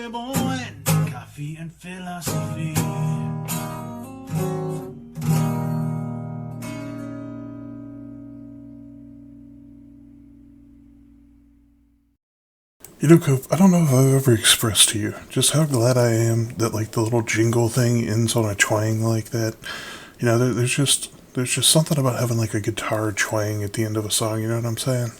table and coffee and philosophy. You know, Cope, I don't know if I've ever expressed to you just how glad I am that like the little jingle thing ends on a twang like that. You know, there's just something about having like a guitar twang at the end of a song. You know what I'm saying?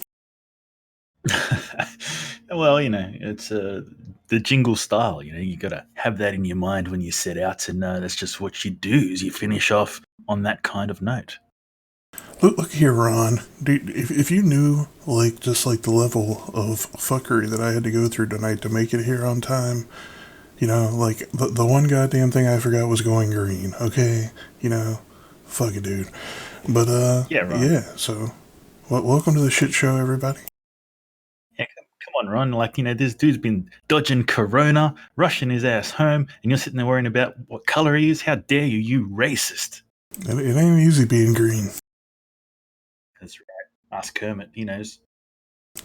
Well, it's the jingle style. You got to have that in your mind when you set out to know that's just what you do. Is you finish off on that kind of note. Look here, Ron. Dude, if you knew like just like the level of fuckery that I had to go through tonight to make it here on time, like the one goddamn thing I forgot was going green. Okay, you know, fuck it, dude. But Yeah, Ron. yeah. So, welcome to the shit show, everybody. Yeah, come on, Ron. Like, this dude's been dodging Corona, rushing his ass home, and you're sitting there worrying about what color he is. How dare you, you racist? It ain't easy being green. That's right. Ask Kermit. He knows.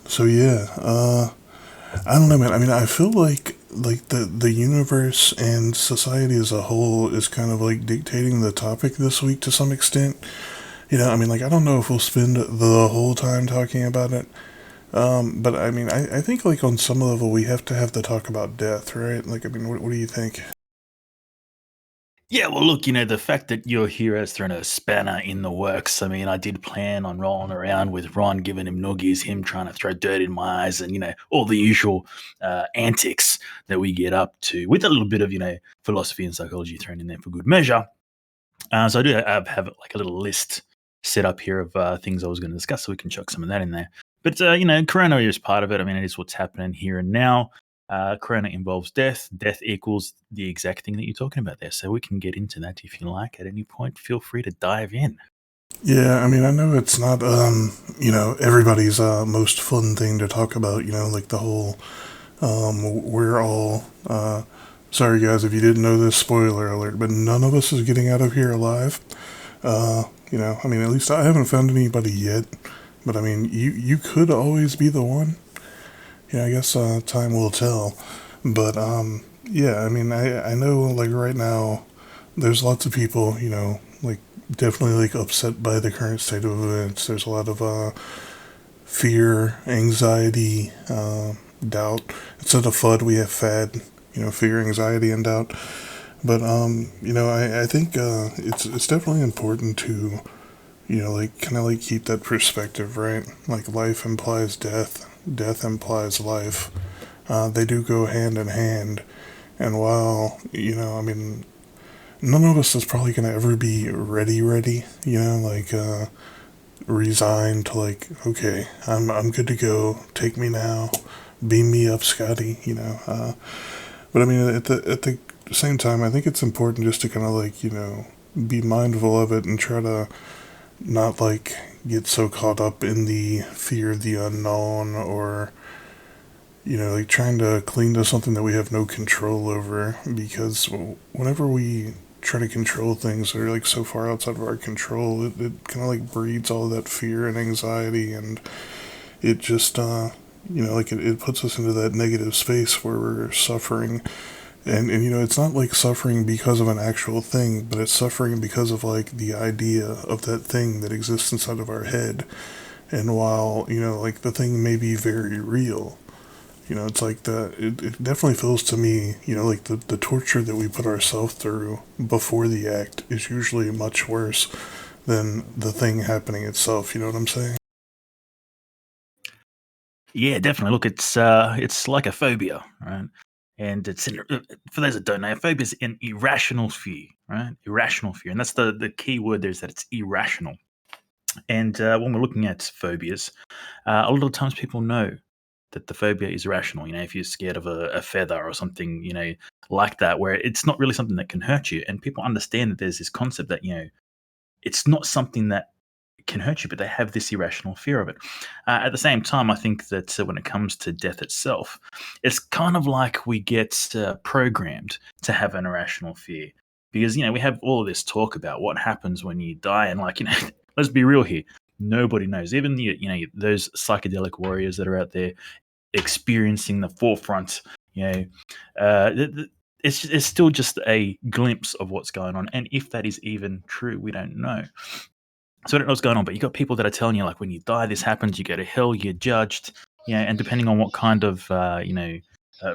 So yeah, I don't know, man. I mean, I feel like the universe and society as a whole is kind of like dictating the topic this week to some extent. I mean, like I don't know if we'll spend the whole time talking about it. But I mean, I think like on some level we have to have the talk about death, right? Like, I mean, what do you think? Yeah, well, look, the fact that you're here has thrown a spanner in the works. I mean, I did plan on rolling around with Ron giving him noogies, him trying to throw dirt in my eyes, and, all the usual antics that we get up to with a little bit of, philosophy and psychology thrown in there for good measure. So I do have like a little list set up here of things I was going to discuss, so we can chuck some of that in there. But, Corona is part of it. I mean, it is what's happening here and now. Corona involves death. Death equals the exact thing that you're talking about there. So we can get into that if you like at any point. Feel free to dive in. Yeah, I mean, I know it's not everybody's most fun thing to talk about. Like the whole we're all sorry guys if you didn't know this, spoiler alert, but none of us is getting out of here alive. I mean, at least I haven't found anybody yet. But I mean, you could always be the one. I guess time will tell. But yeah, I mean, I know like right now, there's lots of people, like definitely like upset by the current state of events. There's a lot of fear, anxiety, doubt. Instead of FUD, we have FAD. Fear, anxiety, and doubt. But I think it's definitely important to like kind of like keep that perspective, right? Like life implies death, death implies life. They do go hand in hand. And while, I mean, none of us is probably going to ever be ready, like, resigned to like, okay, I'm good to go. Take me now. Beam me up, Scotty, but I mean, at the same time, I think it's important just to kind of like, be mindful of it and try to not like get so caught up in the fear of the unknown or like trying to cling to something that we have no control over because whenever we try to control things that are like so far outside of our control, it kind of like breeds all that fear and anxiety, and it just like it puts us into that negative space where we're suffering. And it's not like suffering because of an actual thing, but it's suffering because of like the idea of that thing that exists inside of our head. And while like the thing may be very real, it's like it definitely feels to me, like the torture that we put ourselves through before the act is usually much worse than the thing happening itself. You know what I'm saying? Yeah, definitely. Look, it's like a phobia, right? And for those that don't know, a phobia is an irrational fear, right? Irrational fear, and that's the key word there is that it's irrational. And when we're looking at phobias, a lot of times people know that the phobia is rational. If you're scared of a feather or something, like that, where it's not really something that can hurt you, and people understand that there's this concept that it's not something that can hurt you, but they have this irrational fear of it. At the same time, I think that when it comes to death itself, it's kind of like we get programmed to have an irrational fear because we have all of this talk about what happens when you die, and like let's be real here, nobody knows. Even the those psychedelic warriors that are out there experiencing the forefront, you know, It's still just a glimpse of what's going on, and if that is even true, we don't know. So I don't know what's going on, but you got people that are telling you like when you die, this happens. You go to hell, you're judged. And depending on what kind of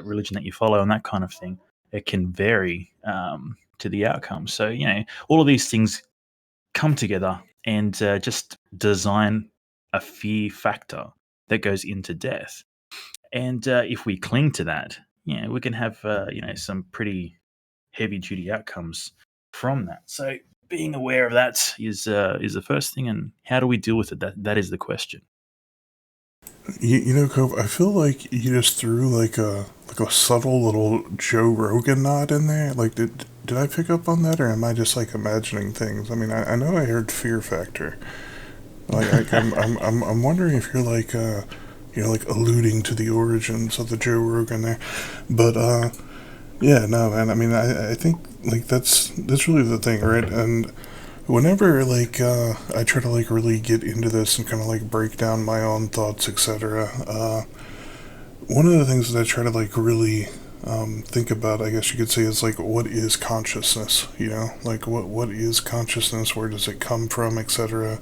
religion that you follow and that kind of thing, it can vary to the outcome. So all of these things come together and just design a fear factor that goes into death. And if we cling to that, we can have some pretty heavy duty outcomes from that. So being aware of that is the first thing, and how do we deal with it? That is the question. Cope, I feel like you just threw like a subtle little Joe Rogan nod in there. Like, did I pick up on that, or am I just like imagining things? I mean, I know I heard fear factor. I'm wondering if you're like like alluding to the origins of the Joe Rogan there, but yeah, no, man. I mean, I think like that's really the thing, right? And whenever like I try to like really get into this and kind of like break down my own thoughts, etc. One of the things that I try to like really think about, I guess you could say, is like what is consciousness? Like what is consciousness? Where does it come from, etc.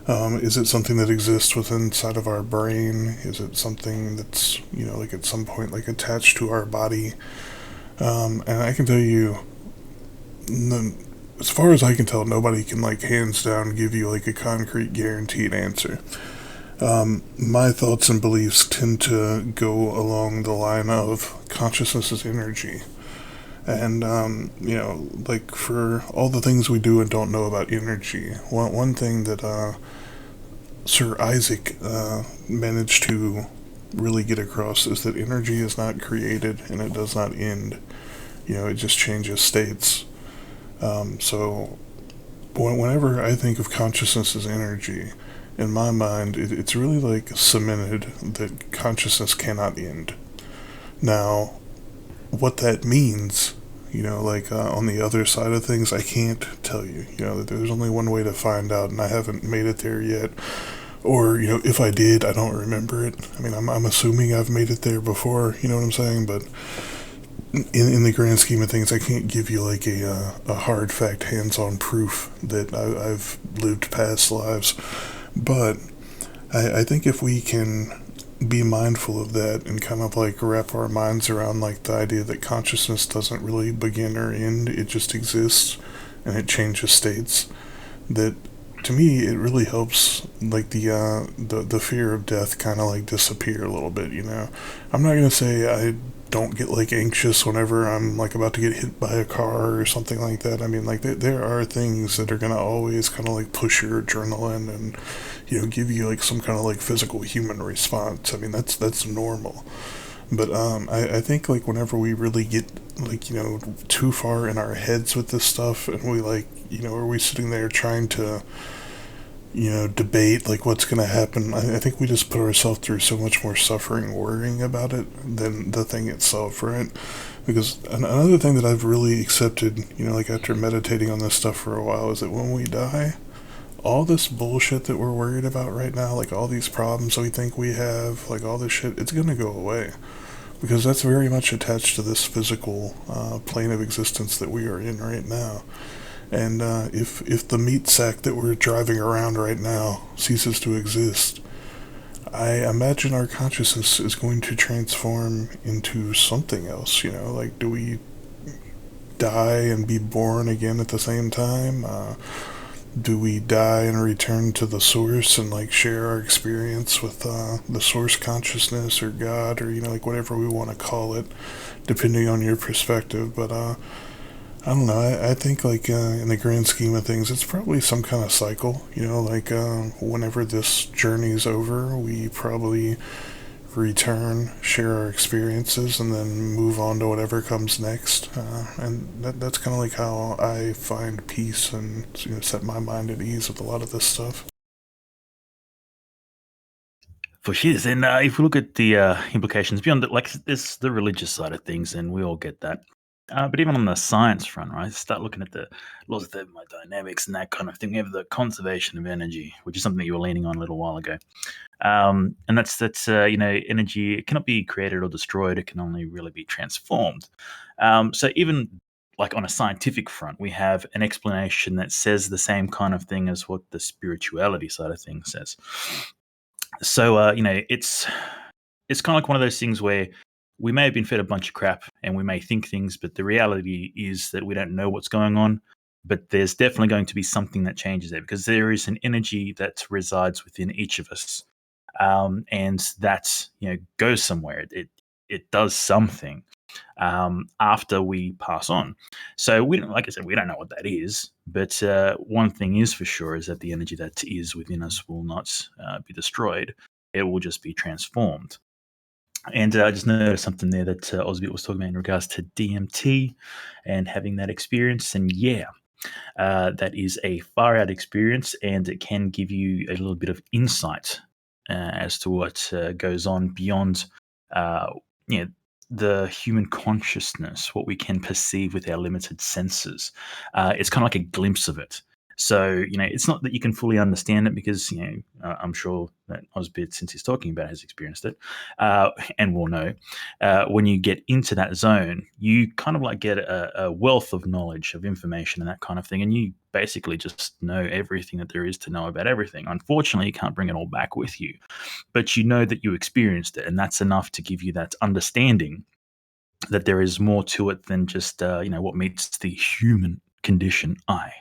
Is it something that exists within inside of our brain? Is it something that's like at some point like attached to our body? And I can tell you, as far as I can tell, nobody can like hands down give you like a concrete guaranteed answer. My thoughts and beliefs tend to go along the line of consciousness is energy. And, like for all the things we do and don't know about energy, one thing that Sir Isaac managed to really get across is that energy is not created and it does not end. It just changes states. So whenever I think of consciousness as energy, in my mind, it's really like cemented that consciousness cannot end. Now, what that means, like on the other side of things, I can't tell you. That there's only one way to find out, and I haven't made it there yet. Or, if I did, I don't remember it. I mean, I'm assuming I've made it there before, you know what I'm saying? But in the grand scheme of things, I can't give you like a hard fact, hands-on proof that I've lived past lives. But I think if we can be mindful of that and kind of like wrap our minds around like the idea that consciousness doesn't really begin or end, it just exists and it changes states, that to me it really helps like the fear of death kind of like disappear a little bit. I'm not gonna say I don't get like anxious whenever I'm like about to get hit by a car or something like that. I mean, like there are things that are gonna always kind of like push your adrenaline and give you like some kind of like physical human response. I mean, that's normal. But I think like whenever we really get like too far in our heads with this stuff, and we like are we sitting there trying to debate like what's going to happen, I think we just put ourselves through so much more suffering worrying about it than the thing itself, right? Because another thing that I've really accepted, like after meditating on this stuff for a while, is that when we die, all this bullshit that we're worried about right now, like all these problems we think we have, like all this shit, it's going to go away. Because that's very much attached to this physical plane of existence that we are in right now. And if the meat sack that we're driving around right now ceases to exist, I imagine our consciousness is going to transform into something else. Like, do we die and be born again at the same time? Do we die and return to the source and like share our experience with the source consciousness or God, or like whatever we want to call it, depending on your perspective? But I don't know. I think like in the grand scheme of things, it's probably some kind of cycle. Like whenever this journey's over, we probably return, share our experiences, and then move on to whatever comes next. And that's kind of like how I find peace and set my mind at ease with a lot of this stuff. For shiz. And if we look at the implications beyond it, like this, the religious side of things, and we all get that. But even on the science front, right, start looking at the laws of thermodynamics and that kind of thing. We have the conservation of energy, which is something that you were leaning on a little while ago. And that's energy, it cannot be created or destroyed. It can only really be transformed. So even like on a scientific front, we have an explanation that says the same kind of thing as what the spirituality side of things says. So it's kind of like one of those things where we may have been fed a bunch of crap and we may think things, but the reality is that we don't know what's going on. But there's definitely going to be something that changes there because there is an energy that resides within each of us, and that goes somewhere. It does something after we pass on. So we don't, like I said, we don't know what that is. But one thing is for sure is that the energy that is within us will not be destroyed. It will just be transformed. And I just noticed something there that Osbit was talking about in regards to DMT and having that experience. And yeah, that is a far out experience, and it can give you a little bit of insight as to what goes on beyond, uh, you know, the human consciousness, what we can perceive with our limited senses. It's kind of like a glimpse of it. So, it's not that you can fully understand it because, I'm sure that Osbit, since he's talking about it, has experienced it and will know. When you get into that zone, you kind of like get a wealth of knowledge, of information, and that kind of thing. And you basically just know everything that there is to know about everything. Unfortunately, you can't bring it all back with you, but you know that you experienced it. And that's enough to give you that understanding that there is more to it than just, what meets the human condition eye.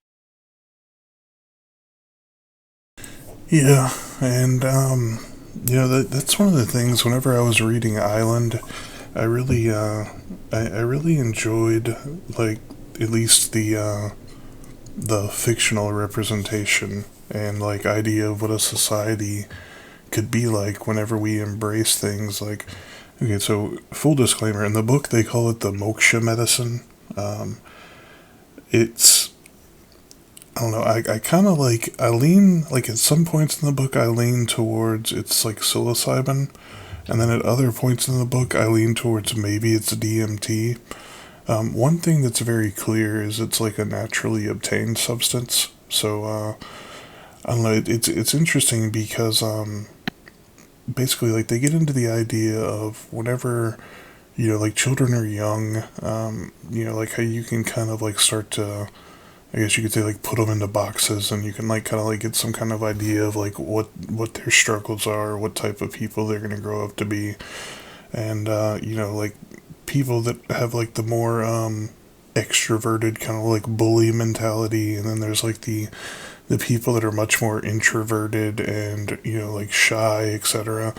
Yeah, and that's one of the things. Whenever I was reading Island, I really I really enjoyed, like, at least the fictional representation and like idea of what a society could be like whenever we embrace things like. Okay, so full disclaimer, in the book they call it the moksha medicine. um, it's I don't know. I kind of like, I lean, like, at some points in the book I lean towards it's like psilocybin, and then at other points in the book I lean towards maybe it's DMT. One thing that's very clear is it's like a naturally obtained substance. So I don't know. It's interesting because basically, like, they get into the idea of whenever like children are young, like how you can kind of like start to, I guess you could say, like, put them into boxes, and you can like kind of like get some kind of idea of like what their struggles are, what type of people they're gonna grow up to be, and like people that have like the more extroverted kind of like bully mentality, and then there's like the people that are much more introverted and like shy, etc.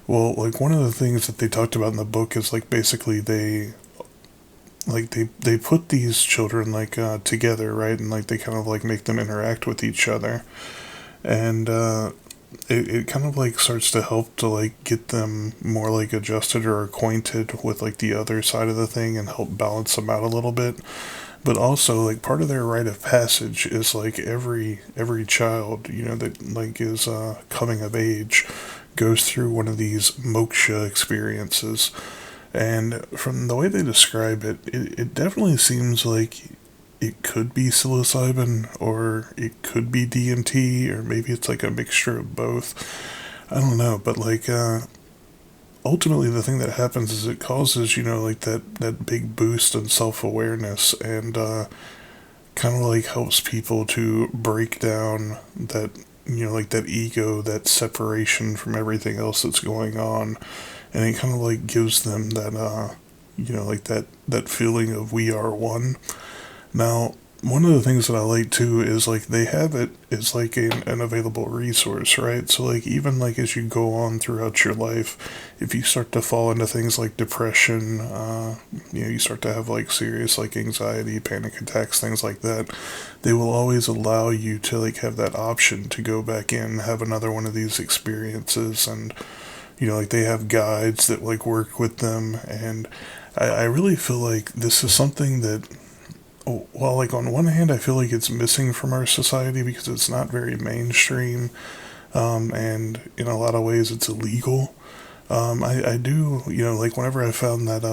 Well, like, one of the things that they talked about in the book is like basically they put these children like together, right, and like they kind of like make them interact with each other, and it kind of like starts to help to like get them more like adjusted or acquainted with like the other side of the thing and help balance them out a little bit. But also, like, part of their rite of passage is like every child that like is coming of age goes through one of these moksha experiences. And from the way they describe it definitely seems like it could be psilocybin or it could be DMT, or maybe it's like a mixture of both. I don't know, but like ultimately the thing that happens is it causes like that big boost in self-awareness, and kind of like helps people to break down that like that ego, that separation from everything else that's going on, and it kind of like gives them that like that feeling of we are one. Now, one of the things that I like too is like they have it as like an available resource, right? So like even like as you go on throughout your life, if you start to fall into things like depression, you start to have like serious like anxiety, panic attacks, things like that, they will always allow you to like have that option to go back in, have another one of these experiences, and like they have guides that like work with them, and I really feel like this is something that, well, like, on one hand, I feel like it's missing from our society because it's not very mainstream, and in a lot of ways, it's illegal. I do, like, whenever I found that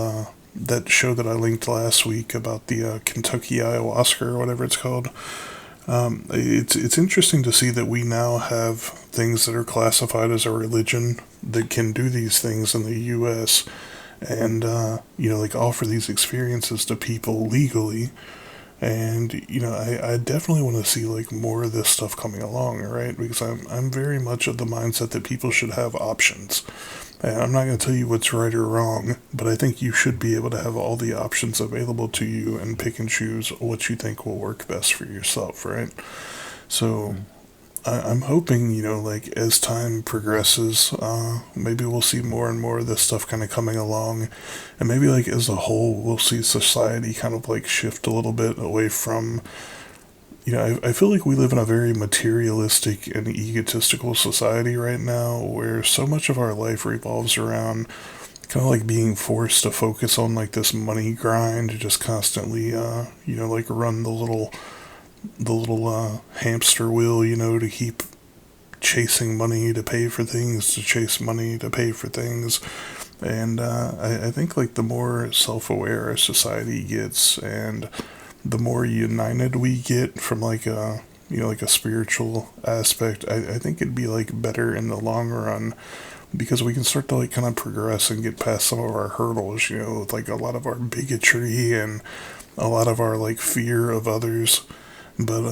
that show that I linked last week about the Kentucky ayahuasca or whatever it's called. It's interesting to see that we now have things that are classified as a religion that can do these things in the U.S. and like offer these experiences to people legally. And I definitely want to see like more of this stuff coming along, right? Because I'm very much of the mindset that people should have options. And I'm not going to tell you what's right or wrong, but I think you should be able to have all the options available to you and pick and choose what you think will work best for yourself, right? So I'm hoping, like as time progresses, maybe we'll see more and more of this stuff kind of coming along. And maybe like as a whole, we'll see society kind of like shift a little bit away from, I feel like we live in a very materialistic and egotistical society right now where so much of our life revolves around kind of like being forced to focus on like this money grind, to just constantly, like run the little hamster wheel, to keep chasing money to pay for things, to chase money to pay for things. And I think like the more self-aware our society gets, and the more united we get from like a like a spiritual aspect, I think it'd be like better in the long run, because we can start to like kind of progress and get past some of our hurdles, with like a lot of our bigotry and a lot of our like fear of others. But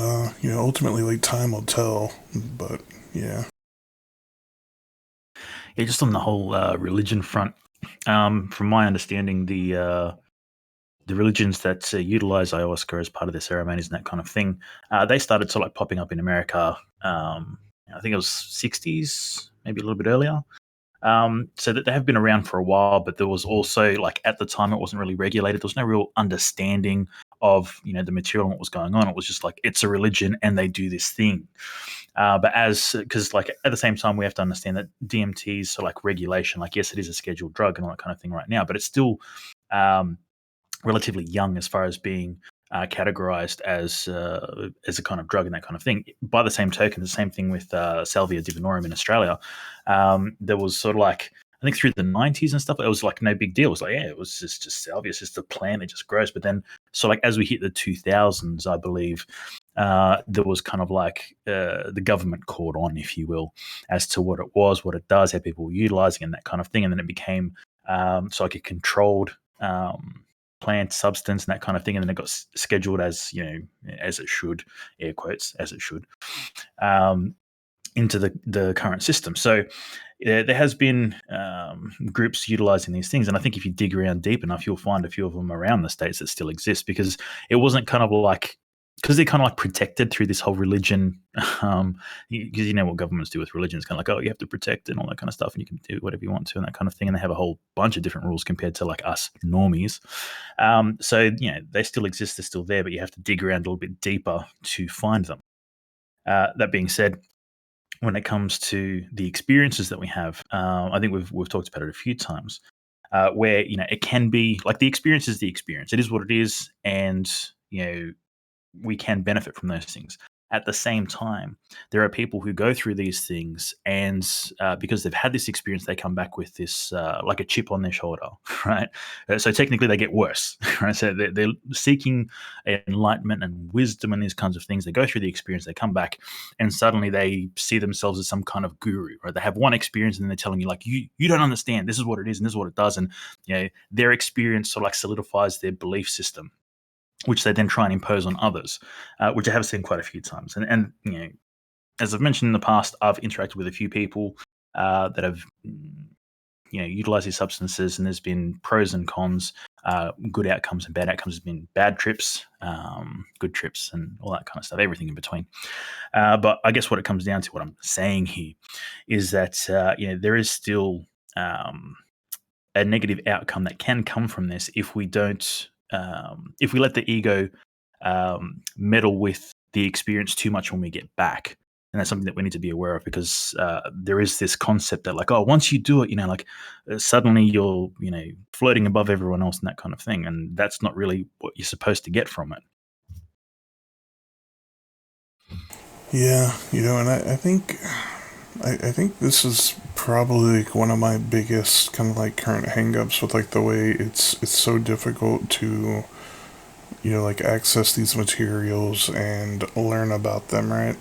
ultimately like time will tell. But yeah. Yeah, just on the whole religion front, from my understanding, the religions that utilize ayahuasca as part of their ceremonies and that kind of thing, they started sort of like popping up in America. I think it was 60s, maybe a little bit earlier. So that they have been around for a while, but there was also like at the time it wasn't really regulated. There was no real understanding of the material and what was going on. It was just like it's a religion and they do this thing. But as because like at the same time we have to understand that DMTs, so like regulation, like yes, it is a scheduled drug and all that kind of thing right now, but it's still um, relatively young as far as being categorized as a kind of drug and that kind of thing. By the same token, the same thing with Salvia divinorum in Australia. There was sort of like I think through the 90s and stuff, it was like no big deal. It was like yeah, it was just salvia, it's just a plant that just grows. But then so like as we hit the 2000s, I believe. There was kind of like the government caught on, if you will, as to what it was, what it does, how people were utilizing it, and that kind of thing. And then it became so like a controlled plant substance and that kind of thing, and then it got scheduled as as it should, air quotes, as it should, um, into the current system. So there has been groups utilizing these things, and I think if you dig around deep enough, you'll find a few of them around the states that still exist, because it wasn't kind of like because they're kind of like protected through this whole religion. Because you know what governments do with religion, it's kind of like, oh, you have to protect it and all that kind of stuff, and you can do whatever you want to and that kind of thing. And they have a whole bunch of different rules compared to like us normies. So they still exist, they're still there, but you have to dig around a little bit deeper to find them. That being said, when it comes to the experiences that we have, I think we've talked about it a few times, where it can be like the experience is the experience. It is what it is, and we can benefit from those things. At the same time, there are people who go through these things, and because they've had this experience, they come back with this like a chip on their shoulder, right? So technically, they get worse, right? So they're seeking enlightenment and wisdom and these kinds of things. They go through the experience, they come back, and suddenly they see themselves as some kind of guru, right? They have one experience, and then they're telling you like, you don't understand. This is what it is, and this is what it does, and their experience sort of like solidifies their belief system, which they then try and impose on others, which I have seen quite a few times. And as I've mentioned in the past, I've interacted with a few people that have utilized these substances, and there's been pros and cons, good outcomes and bad outcomes. There's been bad trips, good trips, and all that kind of stuff, everything in between. But I guess what it comes down to, what I'm saying here, is that there is still a negative outcome that can come from this if we don't if we let the ego meddle with the experience too much when we get back. And that's something that we need to be aware of, because there is this concept that like, oh, once you do it, like suddenly you're, floating above everyone else and that kind of thing. And that's not really what you're supposed to get from it. Yeah, and I think I think this is probably like one of my biggest kind of like current hangups with like the way it's so difficult to like access these materials and learn about them, right?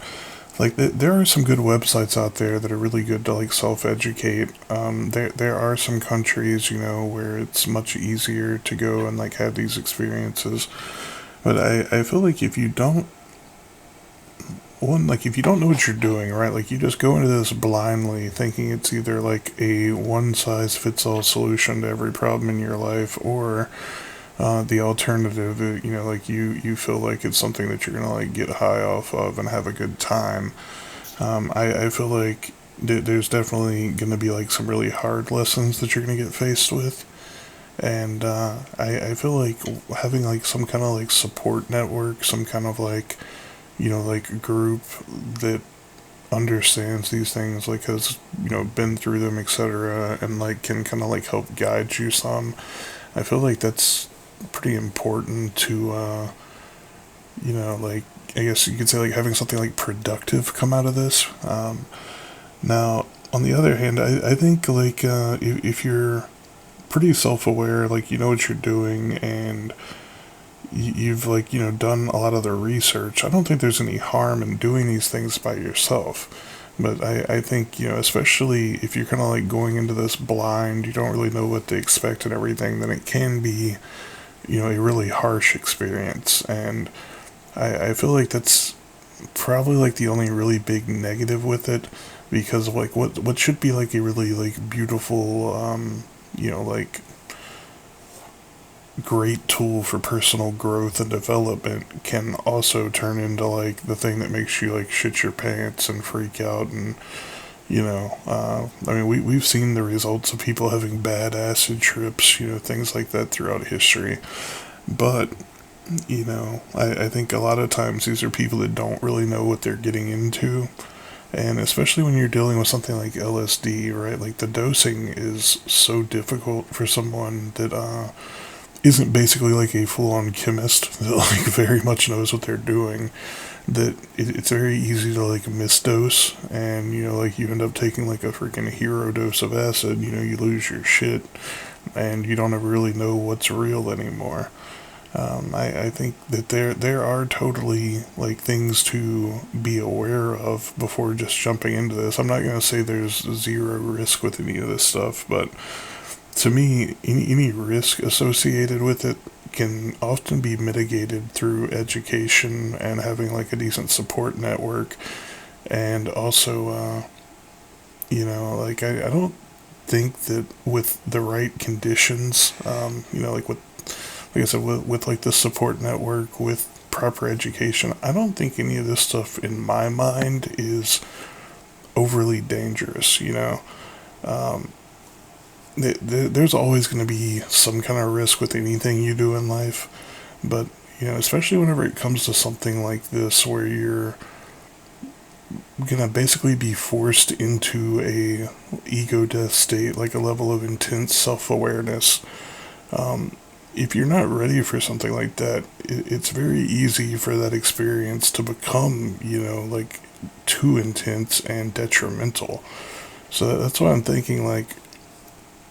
Like there are some good websites out there that are really good to like self-educate. There are some countries where it's much easier to go and like have these experiences, but I feel like if you don't know what you're doing, right, like you just go into this blindly thinking it's either like a one size fits all solution to every problem in your life, or the alternative, like you feel like it's something that you're gonna like get high off of and have a good time. I feel like there's definitely gonna be like some really hard lessons that you're gonna get faced with, and I feel like having like some kind of like support network, some kind of like like group that understands these things, like has been through them, etc., and like can kind of like help guide you some. I feel like that's pretty important to like, I guess you could say, like having something like productive come out of this. Now, on the other hand, I think like if you're pretty self-aware, like you know what you're doing, and you've like done a lot of the research, I don't think there's any harm in doing these things by yourself. But I think especially if you're kind of like going into this blind, you don't really know what to expect and everything, then it can be a really harsh experience. And I feel like that's probably like the only really big negative with it, because like what should be like a really like beautiful like great tool for personal growth and development can also turn into like the thing that makes you like shit your pants and freak out. And I mean, we've seen the results of people having bad acid trips, things like that throughout history. But I think a lot of times these are people that don't really know what they're getting into. And especially when you're dealing with something like LSD, right? Like the dosing is so difficult for someone that isn't basically like a full-on chemist that like very much knows what they're doing, that it's very easy to like misdose, and like you end up taking like a freaking hero dose of acid. You lose your shit and you don't ever really know what's real anymore. I think that there are totally like things to be aware of before just jumping into this. I'm not going to say there's zero risk with any of this stuff, but to me, any risk associated with it can often be mitigated through education and having like a decent support network. And also, like I don't think that with the right conditions, like I said, with like the support network, with proper education, I don't think any of this stuff in my mind is overly dangerous. There's always going to be some kind of risk with anything you do in life, but especially whenever it comes to something like this, where you're gonna basically be forced into a ego death state, like a level of intense self-awareness. If you're not ready for something like that, it's very easy for that experience to become like too intense and detrimental. So that's why I'm thinking, like,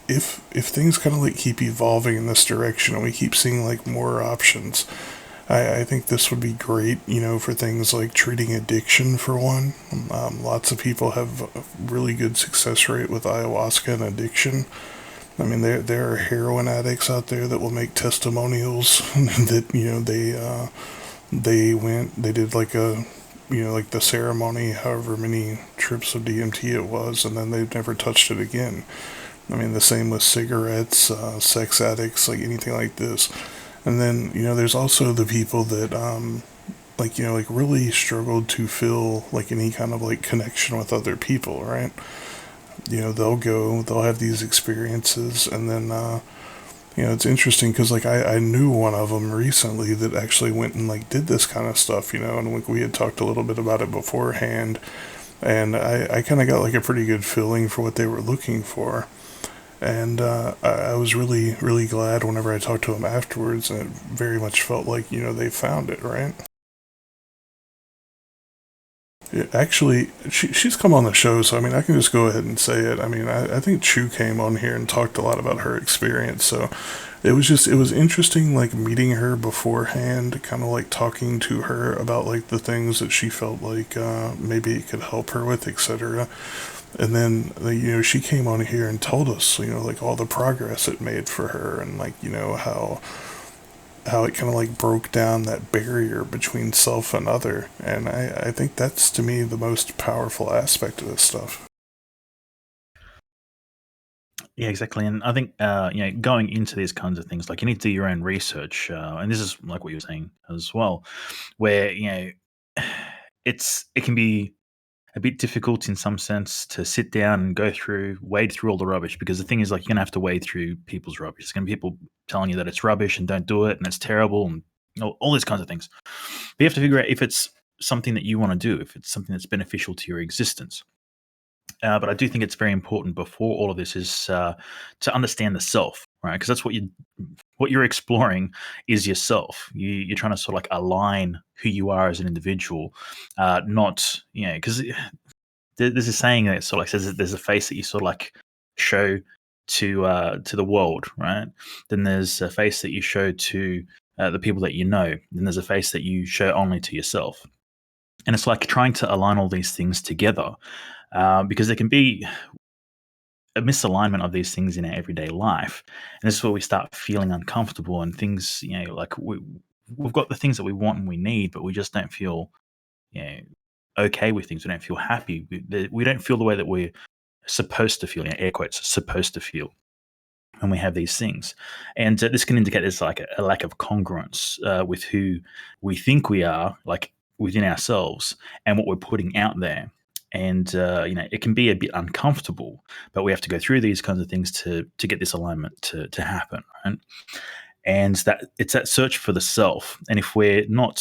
if things kind of like keep evolving in this direction and we keep seeing like more options, I think this would be great, for things like treating addiction, for one. Lots of people have a really good success rate with ayahuasca and addiction. I mean, there are heroin addicts out there that will make testimonials that they did like a like the ceremony, however many trips of DMT it was, and then they've never touched it again. I mean, the same with cigarettes, sex addicts, like anything like this. And then, there's also the people that, like, like really struggled to feel like any kind of like connection with other people, right? They'll have these experiences, and then, it's interesting because like I knew one of them recently that actually went and like did this kind of stuff, and like we had talked a little bit about it beforehand, and I kind of got like a pretty good feeling for what they were looking for. And I was really, really glad whenever I talked to them afterwards, and it very much felt like, they found it, right? Actually, she's come on the show, so I mean, I can just go ahead and say it. I mean, I think Chu came on here and talked a lot about her experience, so it was interesting, like meeting her beforehand, kind of like talking to her about like the things that she felt like maybe it could help her with, etc. And then you know she came on here and told us you know like all the progress it made for her and like you know how it kind of like broke down that barrier between self and other. And I think that's to me the most powerful aspect of this stuff. Yeah, exactly. And I think going into these kinds of things, like you need to do your own research, and this is like what you were saying as well, where it can be a bit difficult in some sense to sit down and go through, wade through all the rubbish because the thing is like you're gonna have to wade through people's rubbish. There's gonna be people telling you that it's rubbish and don't do it and it's terrible and all these kinds of things. But you have to figure out if it's something that you want to do, if it's something that's beneficial to your existence. But I do think it's very important before all of this is to understand the self, right? Because that's what you're exploring is yourself. You're trying to sort of like align who you are as an individual, not because there's a saying that sort of like says that there's a face that you sort of like show to the world, right? Then there's a face that you show to the people that you know. Then there's a face that you show only to yourself. And it's like trying to align all these things together because there can be a misalignment of these things in our everyday life. And this is where we start feeling uncomfortable and things, like we've got the things that we want and we need, but we just don't feel, you know, okay with things. We don't feel happy. We don't feel the way that we're supposed to feel, air quotes, supposed to feel when we have these things. And this can indicate there's like a lack of congruence with who we think we are, like within ourselves, and what we're putting out there. And it can be a bit uncomfortable, but we have to go through these kinds of things to get this alignment to happen, right? And that it's that search for the self. And if we're not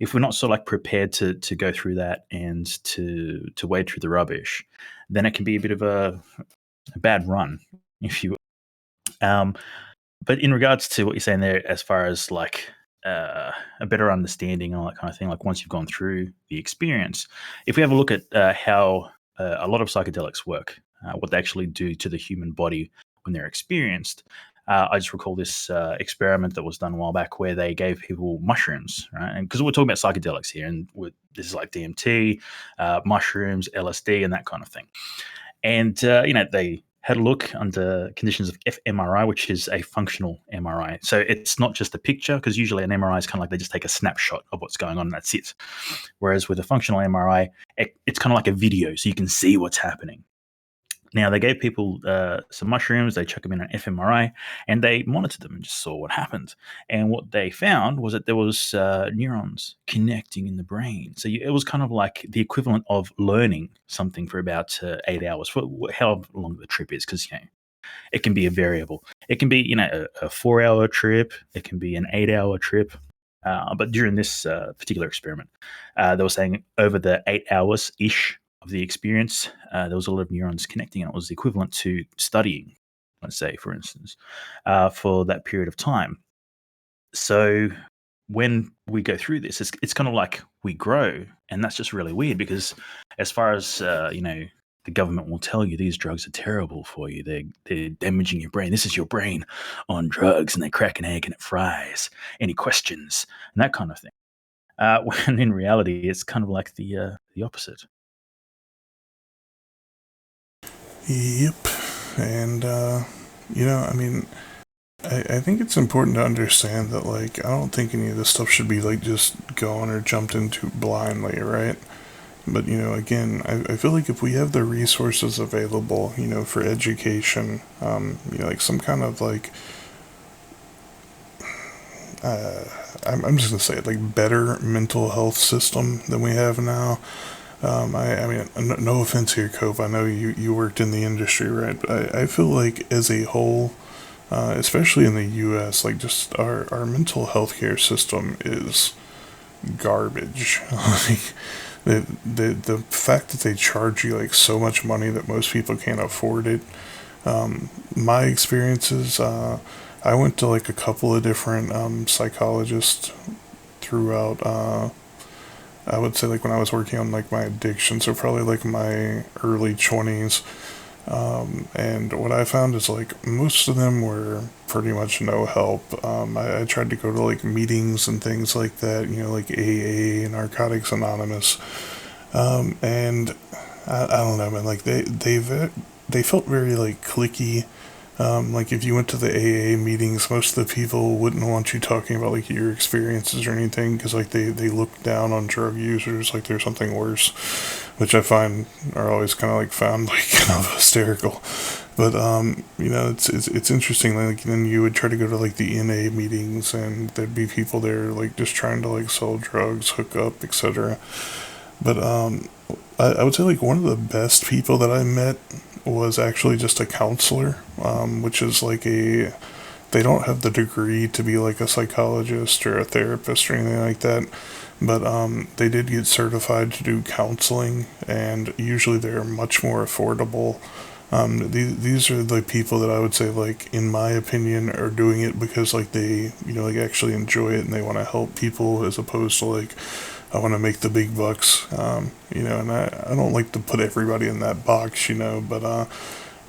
sort of like prepared to go through that and to wade through the rubbish, then it can be a bit of a bad run, if you um, but in regards to what you're saying there, as far as like a better understanding and all that kind of thing, like once you've gone through the experience, if we have a look at how a lot of psychedelics work, what they actually do to the human body when they're experienced. I just recall this experiment that was done a while back where they gave people mushrooms, right? And because we're talking about psychedelics here, and this is like DMT, mushrooms, LSD, and that kind of thing. And they had a look under conditions of fMRI, which is a functional MRI. So it's not just a picture, because usually an MRI is kind of like they just take a snapshot of what's going on and that's it. Whereas with a functional MRI, it's kind of like a video, so you can see what's happening. Now, they gave people some mushrooms, they chuck them in an fMRI, and they monitored them and just saw what happened. And what they found was that there was neurons connecting in the brain. So it was kind of like the equivalent of learning something for about 8 hours, for how long the trip is, because it can be a variable. It can be a 4 hour trip, it can be an 8 hour trip. But during this particular experiment, they were saying over the 8 hours ish of the experience, there was a lot of neurons connecting, and it was equivalent to studying, let's say, for instance, for that period of time. So when we go through this, it's kind of like we grow, and that's just really weird because, as far as the government will tell you these drugs are terrible for you. They're damaging your brain. This is your brain on drugs, and they crack an egg and it fries. Any questions and that kind of thing. When in reality, it's kind of like the opposite. Yep. And, I mean, I think it's important to understand that, like, I don't think any of this stuff should be, like, just gone or jumped into blindly, right? But, again, I feel like if we have the resources available, for education, like some kind of, like, I'm just going to say it, like, better mental health system than we have now. I mean, no offense here, Cove. I know you worked in the industry, right? But I feel like as a whole, especially in the U.S., like just our mental health care system is garbage. Like the fact that they charge you like so much money that most people can't afford it. My experiences, I went to like a couple of different psychologists throughout I would say like when I was working on like my addiction, so probably like my early 20s. And what I found is like most of them were pretty much no help. I tried to go to like meetings and things like that, you know, like AA, Narcotics Anonymous, and I don't know, man. Like they felt very like clicky. Like if you went to the AA meetings, most of the people wouldn't want you talking about like your experiences or anything because like they look down on drug users like they're something worse, which I find are always kind of like found like kind of hysterical. But you know, it's interesting. Like then you would try to go to like the NA meetings, and there'd be people there like just trying to like sell drugs, hook up, etc. But I would say like one of the best people that I met was actually just a counselor, which is like a they don't have the degree to be like a psychologist or a therapist or anything like that, but they did get certified to do counseling, and usually they're much more affordable. These are the people that I would say, like in my opinion, are doing it because like they you know like actually enjoy it and they want to help people as opposed to like I want to make the big bucks. You know, and I don't like to put everybody in that box, you know, but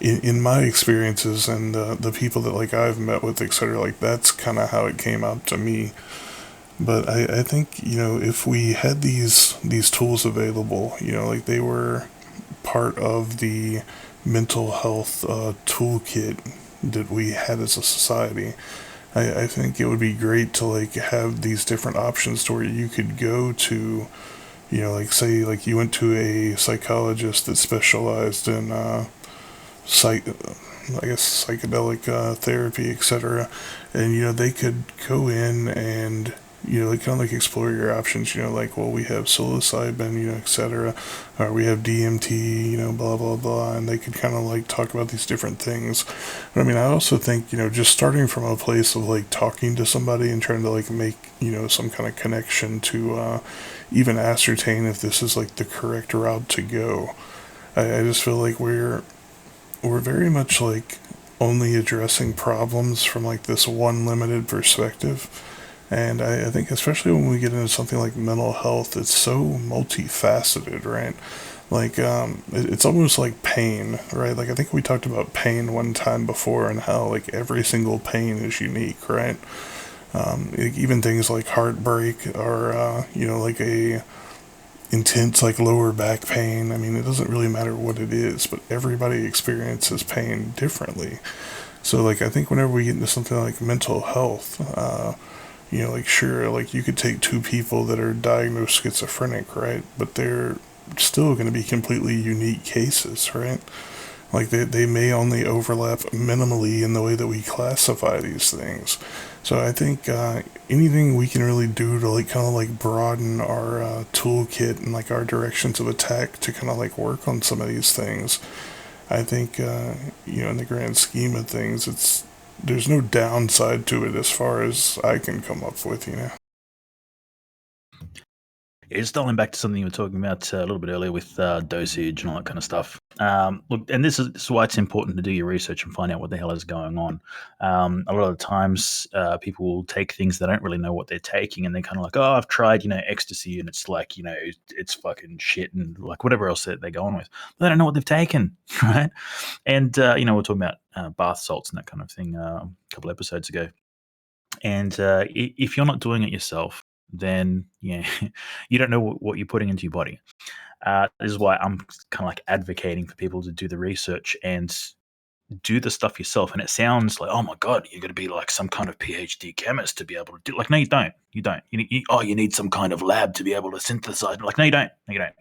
in my experiences and the people that like I've met with, etc., like that's kind of how it came out to me. But I think you know if we had these tools available, you know, like they were part of the mental health toolkit that we had as a society. I think it would be great to like have these different options to where you could go to, you know, like say like you went to a psychologist that specialized in psych, I guess psychedelic therapy, etc. And you know they could go in and you know like kind of like explore your options. You know, like well we have psilocybin, you know, etc. Or we have DMT, you know, blah blah blah, and they could kind of like talk about these different things. But I mean, I also think you know just starting from a place of like talking to somebody and trying to like make you know some kind of connection to even ascertain if this is like the correct route to go. I just feel like we're very much like only addressing problems from like this one limited perspective. And I think especially when we get into something like mental health, it's so multifaceted, right? Like it's almost like pain, right? Like I think we talked about pain one time before and how like every single pain is unique, right? Even things like heartbreak or you know like a intense like lower back pain. I mean, it doesn't really matter what it is, but everybody experiences pain differently. So like I think whenever we get into something like mental health, you know, like sure, like you could take two people that are diagnosed schizophrenic, right? But they're still going to be completely unique cases, right? Like they may only overlap minimally in the way that we classify these things. So I think anything we can really do to like kind of like broaden our toolkit and like our directions of attack to kind of like work on some of these things. I think you know in the grand scheme of things, it's there's no downside to it as far as I can come up with, you know. It's dialing back to something you were talking about a little bit earlier with dosage and all that kind of stuff. Look, and this is why it's important to do your research and find out what the hell is going on. A lot of the times, people will take things they don't really know what they're taking, and they're kind of like, "Oh, I've tried, you know, ecstasy, and it's like, you know, it's fucking shit, and like whatever else they're going with." But they don't know what they've taken, right? And you know, we're talking about bath salts and that kind of thing a couple episodes ago. And if you're not doing it yourself, then yeah, you don't know what you're putting into your body. This is why I'm kind of like advocating for people to do the research and do the stuff yourself. And it sounds like, oh my god, you're going to be like some kind of PhD chemist to be able to do. Like, no, you don't. You don't. Oh, you need some kind of lab to be able to synthesize. Like, no, you don't. No, you don't.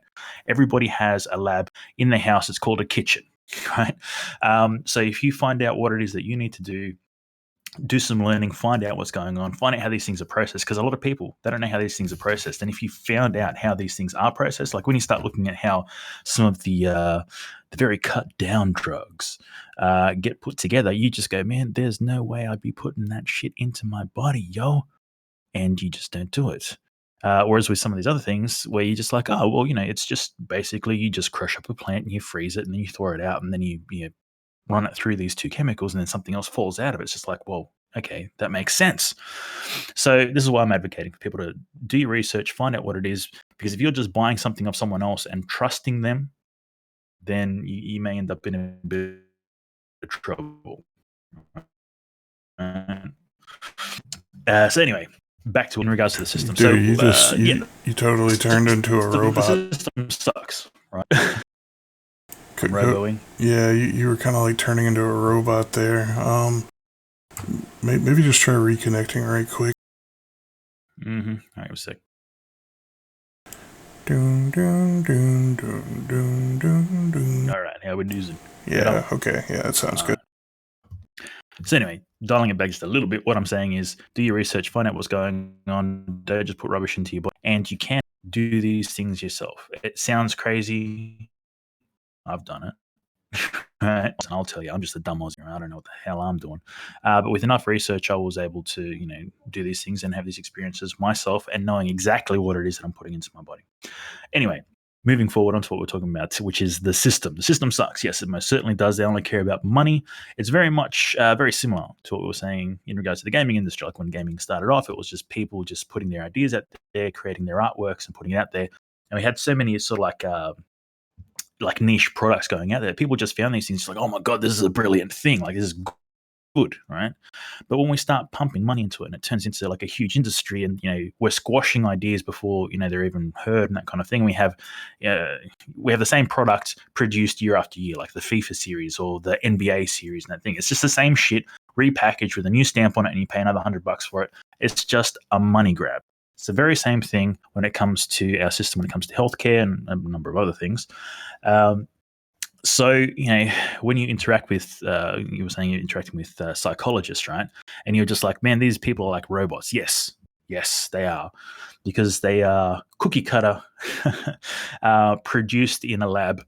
Everybody has a lab in their house. It's called a kitchen, right? So if you find out what it is that you need to do some learning, find out what's going on, find out how these things are processed. Because a lot of people they don't know how these things are processed. And if you found out how these things are processed, like when you start looking at how some of the very cut down drugs get put together, you just go, man, there's no way I'd be putting that shit into my body, yo, and you just don't do it. Whereas with some of these other things, where you're just like, oh, well, you know, it's just basically you just crush up a plant and you freeze it and then you throw it out and then you run it through these two chemicals and then something else falls out of it. It's just like, well, okay, that makes sense. So this is why I'm advocating for people to do your research, find out what it is, because if you're just buying something of someone else and trusting them, then you may end up in a bit of trouble. So anyway, back to in regards to the system. Dude, So you totally turned into a robot. The system sucks, right? Roboing. Yeah, you were kind of like turning into a robot there. Maybe just try reconnecting right quick. Mm-hmm. All right, a sec. Doon, doon, doon, doon, doon, doon, doon. All right, how we doing? Yeah, okay. Yeah, that sounds good. So anyway, dialing it back just a little bit, what I'm saying is do your research, find out what's going on, don't just put rubbish into your body, and you can do these things yourself. It sounds crazy. I've done it. And I'll tell you, I'm just a dumb Aussie. I don't know what the hell I'm doing. But with enough research, I was able to, do these things and have these experiences myself and knowing exactly what it is that I'm putting into my body. Anyway, moving forward onto what we're talking about, which is the system. The system sucks. Yes, it most certainly does. They only care about money. It's very much very similar to what we were saying in regards to the gaming industry. Like when gaming started off, it was just people just putting their ideas out there, creating their artworks and putting it out there. And we had so many sort of like niche products going out there. People just found these things like, oh my God, this is a brilliant thing. Like this is good, right? But when we start pumping money into it and it turns into like a huge industry and, we're squashing ideas before, they're even heard and that kind of thing. We have the same product produced year after year, like the FIFA series or the NBA series and that thing. It's just the same shit repackaged with a new stamp on it and you pay another $100 for it. It's just a money grab. It's the very same thing when it comes to our system, when it comes to healthcare and a number of other things. So, when you interact with, you were saying you're interacting with psychologists, right? And you're just like, man, these people are like robots. Yes, they are. Because they are cookie cutter, produced in a lab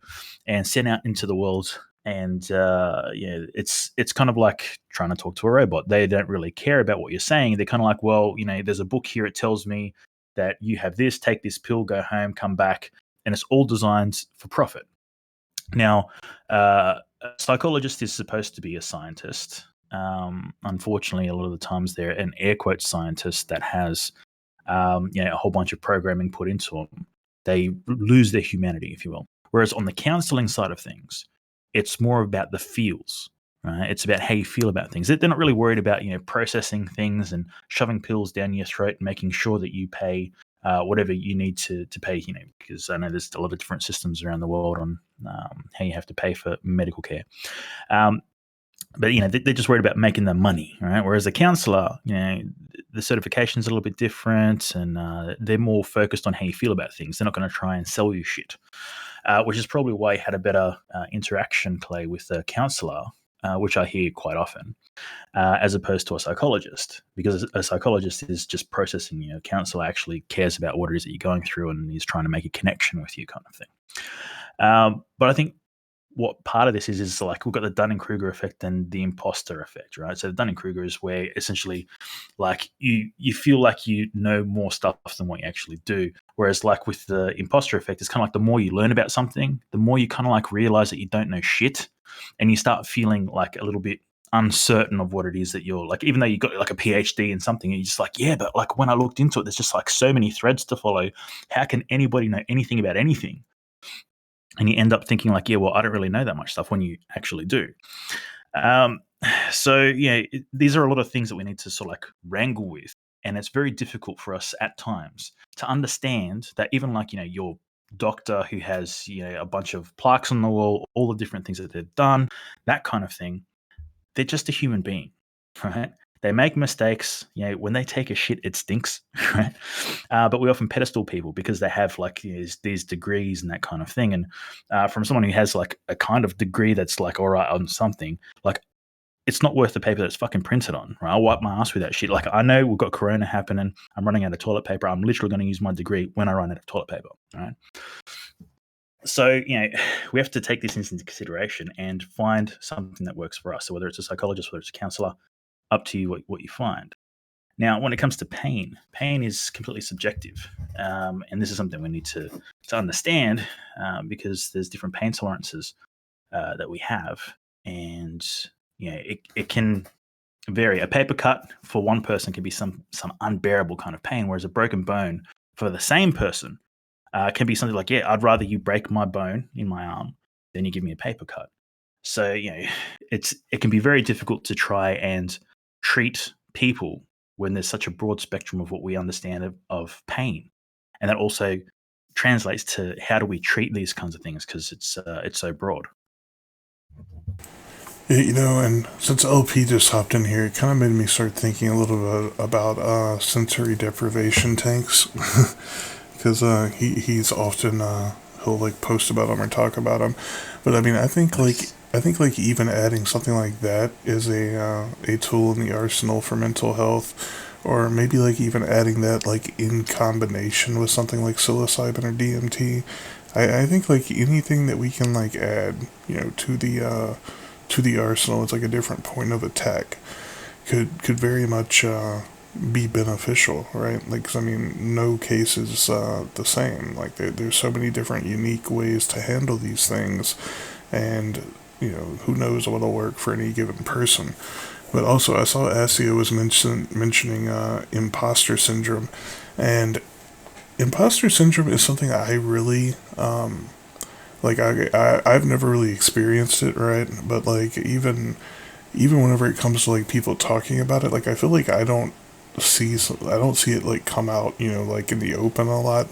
and sent out into the world. And, it's kind of like trying to talk to a robot. They don't really care about what you're saying. They're kind of like, well, there's a book here. It tells me that you have this, take this pill, go home, come back. And it's all designed for profit. Now, a psychologist is supposed to be a scientist. Unfortunately, a lot of the times they're an air quote scientist that has a whole bunch of programming put into them. They lose their humanity, if you will. Whereas on the counseling side of things, it's more about the feels. Right? It's about how you feel about things. They're not really worried about processing things and shoving pills down your throat and making sure that you pay whatever you need to pay, because I know there's a lot of different systems around the world on how you have to pay for medical care. But, they're just worried about making the money, right? Whereas a counselor, the certification's a little bit different and they're more focused on how you feel about things. They're not going to try and sell you shit, which is probably why you had a better interaction, Clay, with a counselor, which I hear quite often. As opposed to a psychologist, because a psychologist is just processing. A counselor actually cares about what it is that you're going through and is trying to make a connection with you, kind of thing. But I think what part of this is like we've got the Dunning-Kruger effect and the imposter effect, right? So the Dunning-Kruger is where essentially like you feel like you know more stuff than what you actually do. Whereas like with the imposter effect, it's kind of like the more you learn about something, the more you kind of like realize that you don't know shit and you start feeling like a little bit uncertain of what it is that you're like, even though you got like a PhD in something, you're just like, yeah, but like when I looked into it, there's just like so many threads to follow. How can anybody know anything about anything? And you end up thinking like, yeah, well, I don't really know that much stuff when you actually do. So, these are a lot of things that we need to sort of like wrangle with. And it's very difficult for us at times to understand that even like, your doctor who has, a bunch of plaques on the wall, all the different things that they've done, that kind of thing, they're just a human being, right? They make mistakes. When they take a shit, it stinks, right? But we often pedestal people because they have like these degrees and that kind of thing. And from someone who has like a kind of degree that's like all right on something, like it's not worth the paper that's fucking printed on, right? I'll wipe my ass with that shit. Like I know we've got Corona happening. I'm running out of toilet paper. I'm literally going to use my degree when I run out of toilet paper, right? So, we have to take this into consideration and find something that works for us. So whether it's a psychologist, whether it's a counselor, up to you what you find. Now, when it comes to pain is completely subjective. And this is something we need to understand because there's different pain tolerances that we have. And, it can vary. A paper cut for one person can be some unbearable kind of pain, whereas a broken bone for the same person can be something like, yeah, I'd rather you break my bone in my arm than you give me a paper cut. So it can be very difficult to try and treat people when there's such a broad spectrum of what we understand of pain, and that also translates to how do we treat these kinds of things because it's so broad. Yeah, and since LP just hopped in here, it kind of made me start thinking a little bit about sensory deprivation tanks, because he's often he'll like post about them or talk about them. But I mean, I think like even adding something like that is a tool in the arsenal for mental health, or maybe like even adding that like in combination with something like psilocybin or DMT. I think like anything that we can like add, to the arsenal, it's like a different point of attack, could very much be beneficial, right? Like, 'cause, I mean, no case is the same. Like, there's so many different unique ways to handle these things, and who knows what'll work for any given person. But also, I saw Asio was mentioning imposter syndrome, and imposter syndrome is something I really like. I've never really experienced it, right? But like even whenever it comes to like people talking about it, like I feel like I don't see it like come out, like in the open a lot.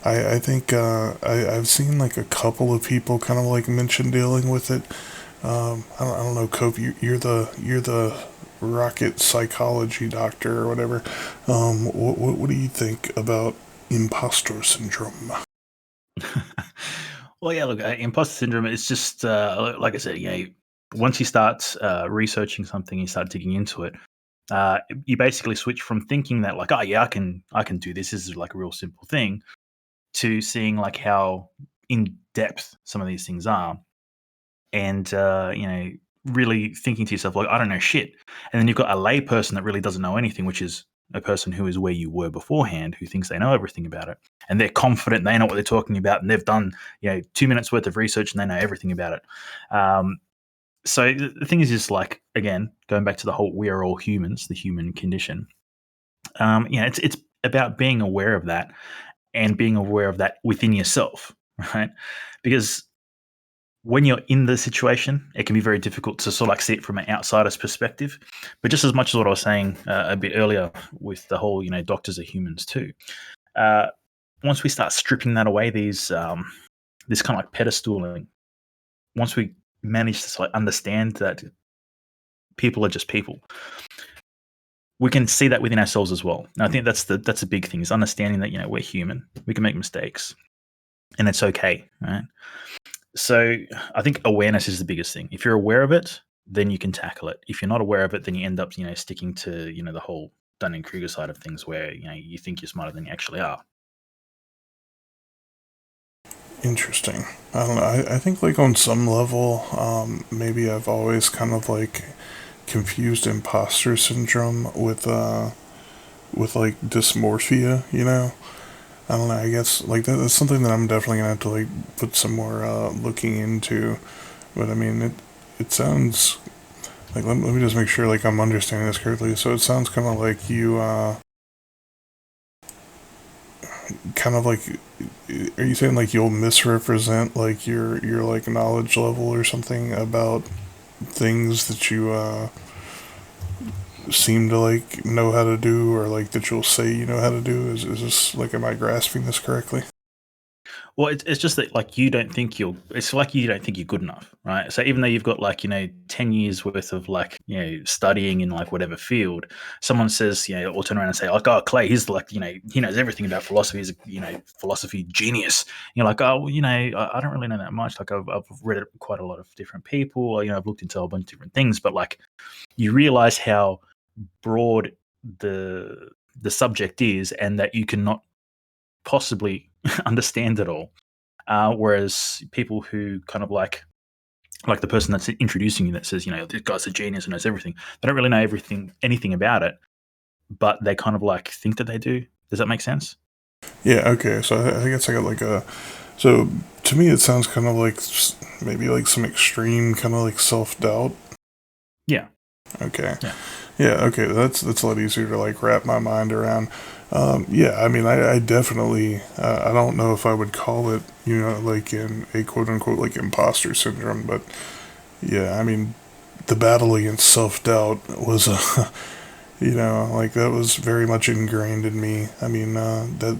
I think I've seen like a couple of people kind of like mention dealing with it. I don't know, Cope. You're the rocket psychology doctor or whatever. What do you think about imposter syndrome? Well, yeah, look, imposter syndrome is just like I said, once you start researching something, you start digging into it. You basically switch from thinking that like, oh yeah, I can do this. This is like a real simple thing, to seeing like how in depth some of these things are, and really thinking to yourself like, I don't know shit. And then you've got a lay person that really doesn't know anything, which is a person who is where you were beforehand, who thinks they know everything about it, and they're confident they know what they're talking about, and they've done 2 minutes worth of research and they know everything about it. So the thing is just like, again, going back to the whole we are all humans, the human condition. It's about being aware of that, and being aware of that within yourself, right? Because when you're in the situation, it can be very difficult to sort of like see it from an outsider's perspective. But just as much as what I was saying a bit earlier with the whole, doctors are humans too. Uh, Once we start stripping that away, this kind of like pedestaling, once we manage to sort of understand that people are just people, we can see that within ourselves as well. And I think that's a big thing, is understanding that we're human, we can make mistakes, and it's okay, right? So I think awareness is the biggest thing. If you're aware of it, then you can tackle it. If you're not aware of it, then you end up sticking to the whole Dunning Kruger side of things, where you think you're smarter than you actually are. Interesting. I don't know. I think like on some level, maybe I've always kind of like confused imposter syndrome with like dysmorphia. I don't know. I guess like that's something that I'm definitely gonna have to like put some more looking into. But I mean, it sounds like, let me just make sure like I'm understanding this correctly. So it sounds kind of like you kind of like, are you saying like you'll misrepresent like your like knowledge level or something about things that you seem to like know how to do, or like that you'll say you know how to do? Is this like, am I grasping this correctly? Well, it's just that like it's like you don't think you're good enough, right? So even though you've got like 10 years worth of like studying in like whatever field, someone says or turn around and say like, oh, Clay, he's like he knows everything about philosophy. He's a philosophy genius. And you're like, oh, well, I don't really know that much. Like I've read quite a lot of different people. Or, I've looked into a bunch of different things, but like you realize how broad the subject is, and that you cannot possibly understand it all. Whereas people who kind of like the person that's introducing you, that says, this guy's a genius and knows everything. They don't really know anything about it, but they kind of like think that they do. Does that make sense? Yeah. Okay. So I think it's like a. So to me, it sounds kind of like maybe like some extreme kind of like self doubt. Yeah. Okay. Yeah. Yeah, okay, that's a lot easier to like wrap my mind around. Yeah, I mean, I definitely, I don't know if I would call it, like in a quote unquote like imposter syndrome, but yeah, I mean, the battle against self doubt was a, like that was very much ingrained in me. I mean, that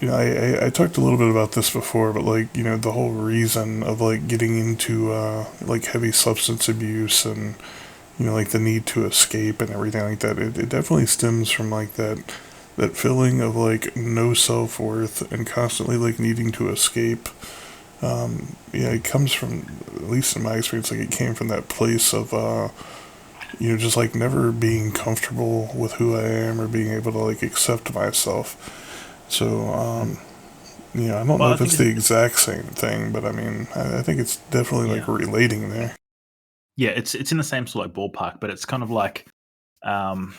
I talked a little bit about this before, but like, the whole reason of like getting into like heavy substance abuse and like the need to escape and everything like that, it definitely stems from like that feeling of like no self worth and constantly like needing to escape. Yeah, it comes from, at least in my experience, like it came from that place of just like never being comfortable with who I am or being able to like accept myself. So, Mm. I don't Well, know I if think it's the exact same thing, but I mean, I think it's definitely like yeah, relating there. yeah, it's in the same sort of like ballpark, but it's kind of like um,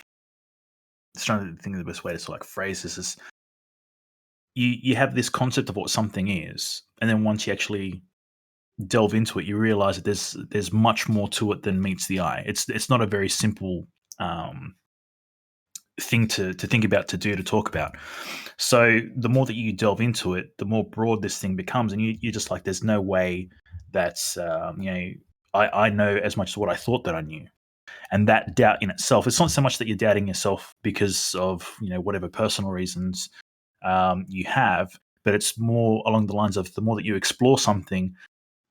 just trying to think of the best way to sort of like phrase this is you have this concept of what something is, and then once you actually delve into it, you realize that there's much more to it than meets the eye. It's not a very simple um, thing to think about, to do, to talk about. So the more that you delve into it, the more broad this thing becomes, and you're just like, there's no way that's I know as much as what I thought that I knew. And that doubt in itself, it's not so much that you're doubting yourself because of whatever personal reasons you have, but it's more along the lines of the more that you explore something,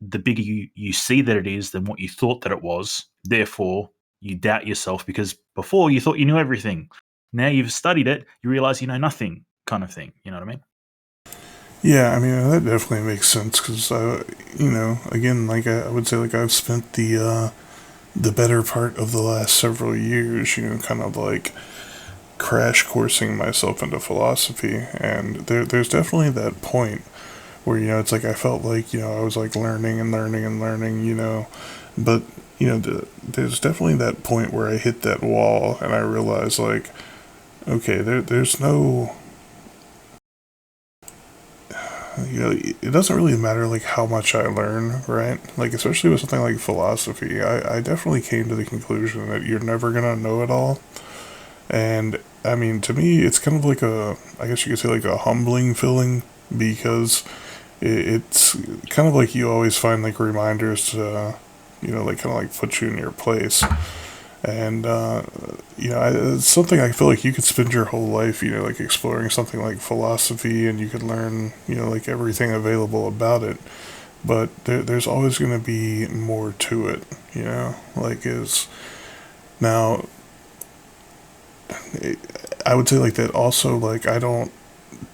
the bigger you see that it is than what you thought that it was. Therefore, you doubt yourself because before you thought you knew everything. Now you've studied it, you realize you know nothing, kind of thing. You know what I mean? Yeah, I mean, that definitely makes sense because, again, like I would say, like I've spent the better part of the last several years, kind of like crash coursing myself into philosophy, and there's definitely that point where it's like I felt like I was like learning and learning and learning, but there's definitely that point where I hit that wall and I realized like, okay, there's no, it doesn't really matter like how much I learn, right? Like especially with something like philosophy, I definitely came to the conclusion that you're never gonna know it all. And I mean, to me, it's kind of like I guess you could say like a humbling feeling because it's kind of like you always find like reminders to, like kind of like put you in your place. And, it's something I feel like you could spend your whole life, like exploring something like philosophy and you could learn, like everything available about it. But there's always going to be more to it, like is now, I would say like that also, like, I don't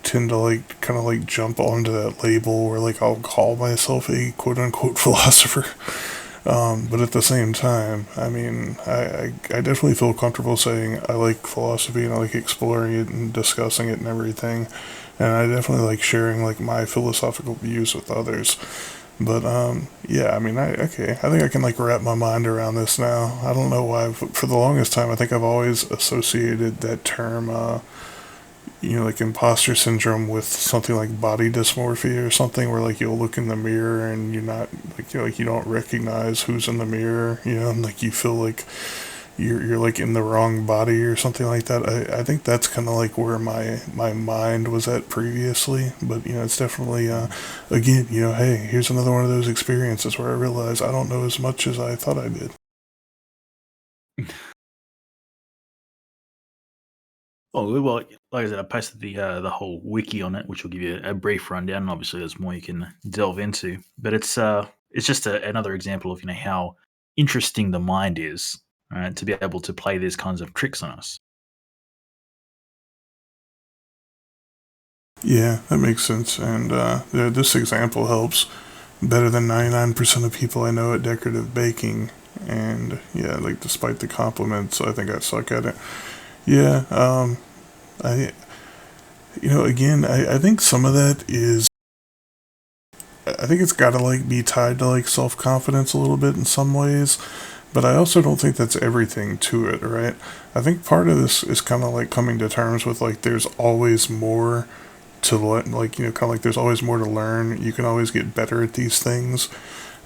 tend to like kind of like jump onto that label where like I'll call myself a quote unquote philosopher. But at the same time, I mean, I definitely feel comfortable saying I like philosophy and I like exploring it and discussing it and everything. And I definitely like sharing like my philosophical views with others. But yeah, I mean, I think I can like wrap my mind around this now. I don't know why. For the longest time, I think I've always associated that term like imposter syndrome with something like body dysmorphia or something where like you'll look in the mirror and you're not like you don't recognize who's in the mirror, and like you feel like you're like in the wrong body or something like that. I think that's kind of like where my mind was at previously, but it's definitely again, hey, here's another one of those experiences where I realize I don't know as much as I thought I did. Oh well, like I said, I posted the whole wiki on it, which will give you a brief rundown. And obviously, there's more you can delve into, but it's just another example of how interesting the mind is, right? To be able to play these kinds of tricks on us. Yeah, that makes sense, and this example helps better than 99% of people I know at decorative baking. And yeah, like despite the compliments, I think I suck at it. Yeah, I, again, I think some of that is, I think it's got to like be tied to like self confidence a little bit in some ways, but I also don't think that's everything to it, right? I think part of this is kind of like coming to terms with like there's always more to like kind of like there's always more to learn. You can always get better at these things,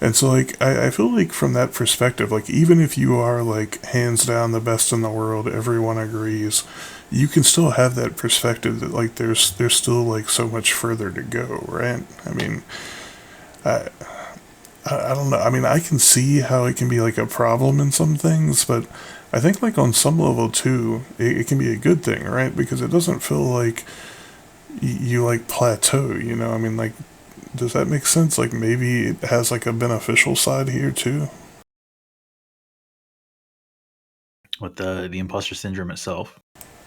And so, like, I feel like from that perspective, like, even if you are, like, hands down the best in the world, everyone agrees, you can still have that perspective that, like, there's still, like, so much further to go, right? I mean, I, I don't know. I mean, I can see how it can be, like, a problem in some things, but I think, like, on some level, too, it can be a good thing, right? Because it doesn't feel like you like, plateau, you know? I mean, like, does that make sense? Like maybe it has like a beneficial side here too. with the imposter syndrome itself.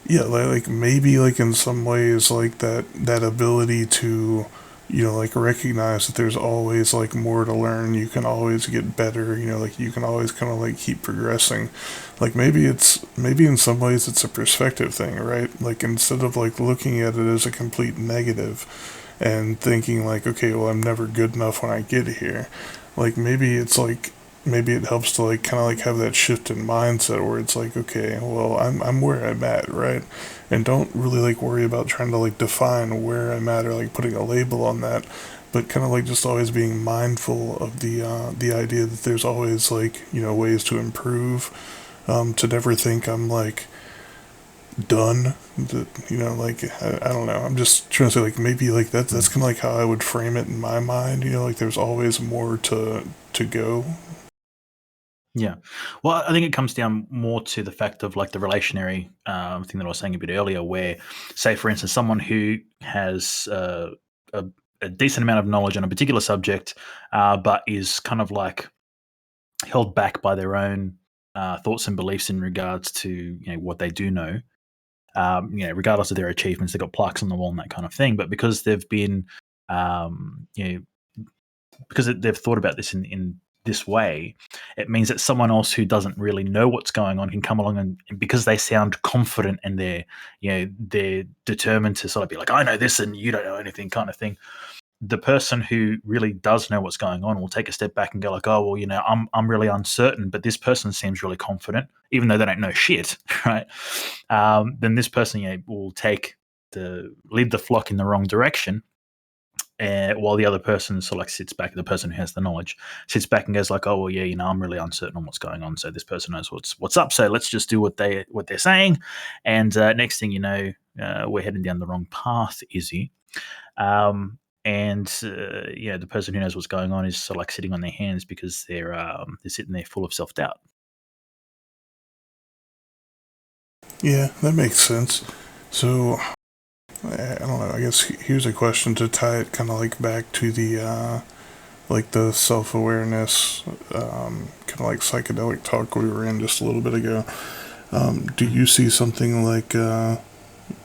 Yeah, like maybe like in some ways like that ability to like recognize that there's always like more to learn. You can always get better. Like you can always kind of like keep progressing. Like maybe in some ways it's a perspective thing, right? Like instead of like looking at it as a complete negative and thinking like, okay, well I'm never good enough when I get here. Like maybe it helps to like kind of like have that shift in mindset where it's like, okay, well I'm where I'm at, right? And don't really like worry about trying to like define where I'm at or like putting a label on that, but kind of like just always being mindful of the idea that there's always like ways to improve. To never think I'm like done. That like I don't know. I'm just trying to say like maybe like that's kind of like how I would frame it in my mind. Like there's always more to go. Yeah. Well, I think it comes down more to the fact of like the relationary thing that I was saying a bit earlier, where, say, for instance, someone who has a decent amount of knowledge on a particular subject, but is kind of like held back by their own thoughts and beliefs in regards to what they do know. Regardless of their achievements, they've got plaques on the wall and that kind of thing. But because they've been, because they've thought about this in this way, it means that someone else who doesn't really know what's going on can come along and because they sound confident and they're determined to sort of be like, I know this and you don't know anything kind of thing. The person who really does know what's going on will take a step back and go like, oh well, I'm really uncertain, but this person seems really confident, even though they don't know shit, right? Then this person will take the lead the flock in the wrong direction, while the other person sort of like sits back, the person who has the knowledge sits back and goes like, oh well, yeah, I'm really uncertain on what's going on, so this person knows what's up, so let's just do what they're saying, and next thing you know, we're heading down the wrong path, Izzy. And the person who knows what's going on is sort of like sitting on their hands because they're sitting there full of self doubt. Yeah, that makes sense. So I don't know. I guess here's a question to tie it kind of like back to the like the self awareness, kind of like psychedelic talk we were in just a little bit ago. Do you see something like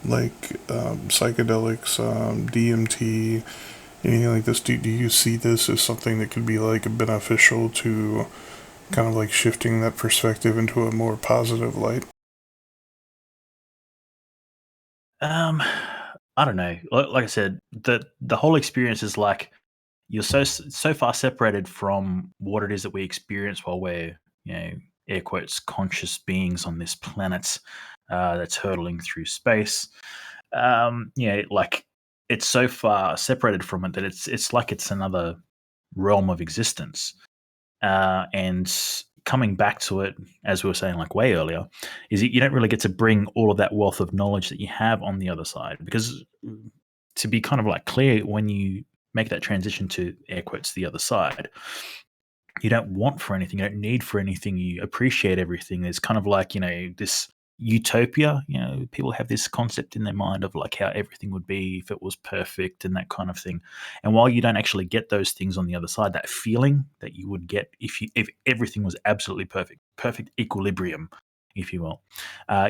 psychedelics, DMT, anything like this? Do you see this as something that could be like beneficial to kind of like shifting that perspective into a more positive light? Um, I don't know. Like I said, the whole experience is like you're so far separated from what it is that we experience while we're air quotes conscious beings on this planet that's hurtling through space. Like it's so far separated from it that it's like it's another realm of existence. And coming back to it, as we were saying like way earlier, is that you don't really get to bring all of that wealth of knowledge that you have on the other side. Because to be kind of like clear, when you make that transition to air quotes the other side, you don't want for anything, you don't need for anything, you appreciate everything. There's kind of like, this utopia, people have this concept in their mind of like how everything would be if it was perfect and that kind of thing. And while you don't actually get those things on the other side, that feeling that you would get if everything was absolutely perfect, perfect equilibrium, if you will,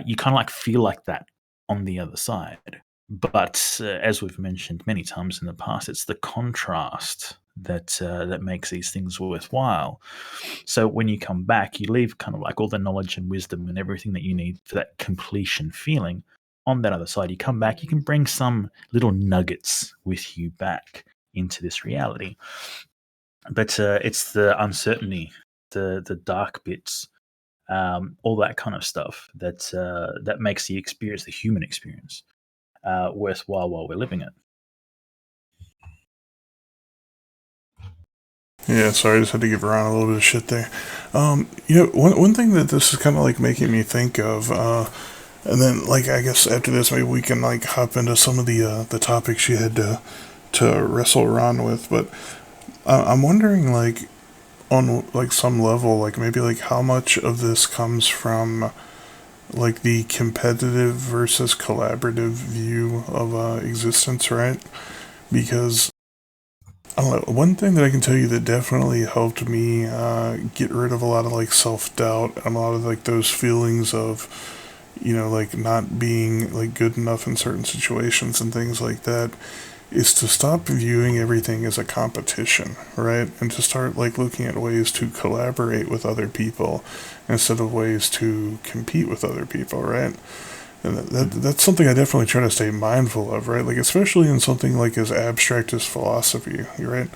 you kind of like feel like that on the other side. But as we've mentioned many times in the past, it's the contrast that makes these things worthwhile. So when you come back, you leave kind of like all the knowledge and wisdom and everything that you need for that completion feeling. On that other side, you come back, you can bring some little nuggets with you back into this reality. But it's the uncertainty, the dark bits, all that kind of stuff that makes the experience, the human experience, worthwhile while we're living it. Yeah, sorry, I just had to give Ron a little bit of shit there. One thing that this is kind of like making me think of, and then like I guess after this maybe we can like hop into some of the topics you had to wrestle Ron with, but I'm wondering like on like some level like maybe like how much of this comes from like the competitive versus collaborative view of existence, right? Because I don't know. One thing that I can tell you that definitely helped me get rid of a lot of like self doubt and a lot of like those feelings of, like not being like good enough in certain situations and things like that is to stop viewing everything as a competition, right? And to start like looking at ways to collaborate with other people instead of ways to compete with other people, right? And that's something I definitely try to stay mindful of, right? Like, especially in something like as abstract as philosophy, right?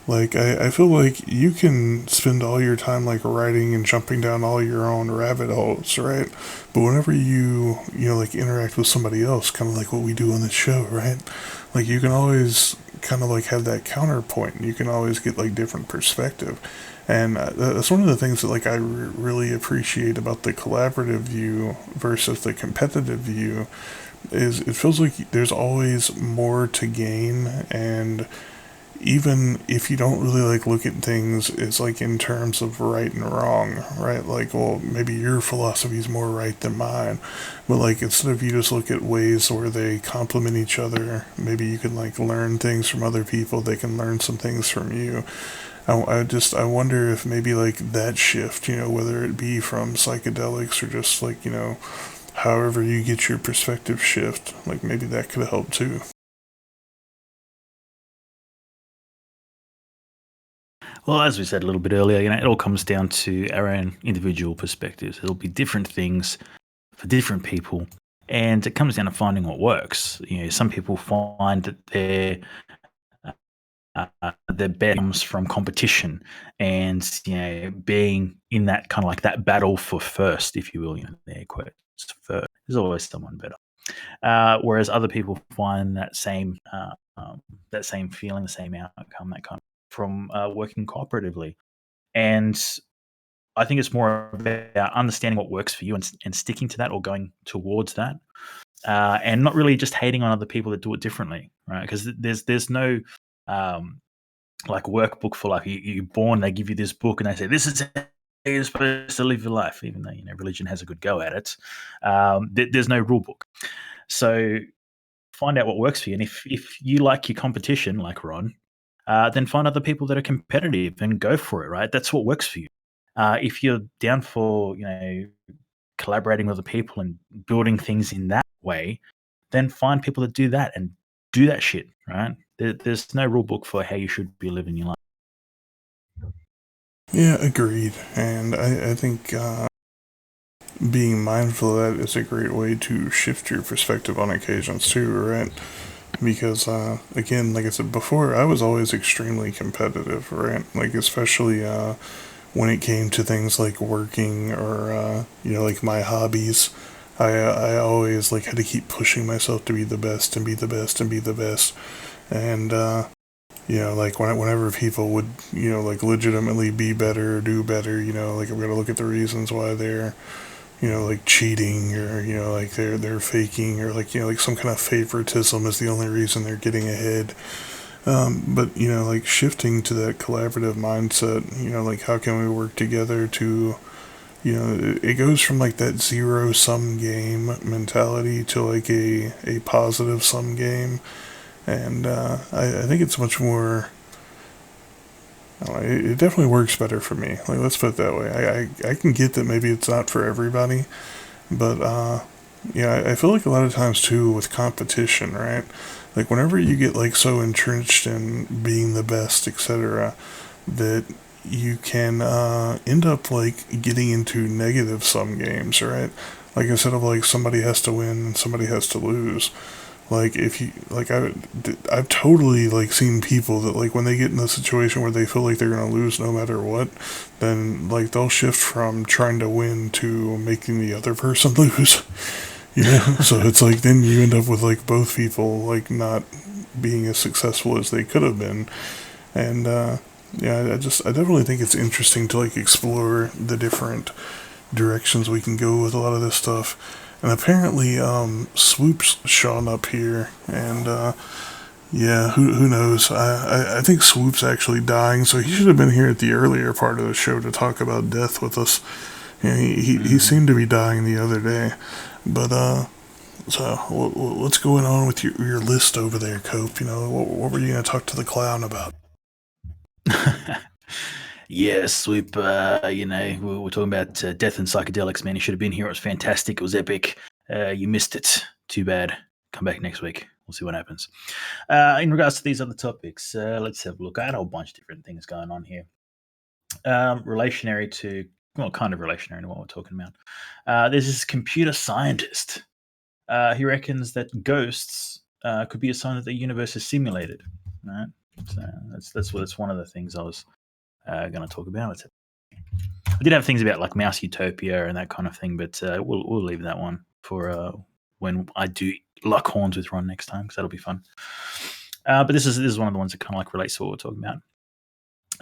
Like, I feel like you can spend all your time, like, writing and jumping down all your own rabbit holes, right? But whenever like, interact with somebody else, kind of like what we do on this show, right? Like, you can always kind of, like, have that counterpoint. You can always get, like, different perspective. And that's one of the things that like really appreciate about the collaborative view versus the competitive view is it feels like there's always more to gain, and even if you don't really like look at things as like in terms of right and wrong, right? Like, well, maybe your philosophy is more right than mine, but like instead of you just look at ways where they complement each other, maybe you can like learn things from other people, they can learn some things from you. I wonder if maybe like that shift, whether it be from psychedelics or just like, however you get your perspective shift, like maybe that could help too. Well, as we said a little bit earlier, it all comes down to our own individual perspectives. It'll be different things for different people, and it comes down to finding what works. Some people find that their best comes from competition, and being in that kind of like that battle for first, if you will, the air quotes first. There's always someone better. Whereas other people find that same feeling, the same outcome, that kind of from working cooperatively. And I think it's more about understanding what works for you and sticking to that or going towards that, and not really just hating on other people that do it differently, right? Because there's no um, like workbook for life. You're born, they give you this book, and they say this is how you're supposed to live your life. Even though religion has a good go at it, there's no rule book. So find out what works for you, and if you like your competition, like Ron, then find other people that are competitive and go for it. Right, that's what works for you. If you're down for collaborating with other people and building things in that way, then find people that do that and do that shit. Right, there's no rule book for how you should be living your life. Yeah, agreed. And I think being mindful of that is a great way to shift your perspective on occasions too, right? Because again, like I said before, I was always extremely competitive, right? Like especially when it came to things like working or like my hobbies. I always like had to keep pushing myself to be the best and be the best and be the best, and like whenever people would like legitimately be better or do better, like I'm gonna look at the reasons why they're like cheating or like they're faking or like like some kind of favoritism is the only reason they're getting ahead. But like shifting to that collaborative mindset, like how can we work together to it goes from like that zero sum game mentality to like a positive sum game, and I think it's much more. I don't know, it definitely works better for me. Like let's put it that way. I can get that maybe it's not for everybody, but yeah, I feel like a lot of times too with competition, right? Like whenever you get like so entrenched in being the best, etc., that you can end up like getting into negative sum games, right? Like instead of like somebody has to win and somebody has to lose. Like if you like I've totally like seen people that like when they get in a situation where they feel like they're gonna lose no matter what, then like they'll shift from trying to win to making the other person lose. So it's like then you end up with like both people like not being as successful as they could have been, and yeah, I definitely think it's interesting to like explore the different directions we can go with a lot of this stuff. And apparently, Swoop's shown up here, and yeah, who knows? I think Swoop's actually dying, so he should have been here at the earlier part of the show to talk about death with us. Yeah, he Hmm. seemed to be dying the other day, but so what's going on with your list over there, Cope? You know, what were you gonna talk to the clown about? Yeah, Swoop. We're talking about death and psychedelics, man. You should have been here. It was fantastic. It was epic. You missed it. Too bad. Come back next week. We'll see what happens. In regards to these other topics, let's have a look. I had a whole bunch of different things going on here. Relationary to, well, kind of relationary to what we're talking about. There's this computer scientist. He reckons that ghosts could be a sign that the universe is simulated. Right. So that's one of the things I was going to talk about. I did have things about like Mouse Utopia and that kind of thing, but we'll leave that one for when I do lock horns with Ron next time because that'll be fun. But this is one of the ones that kind of like relates to what we're talking about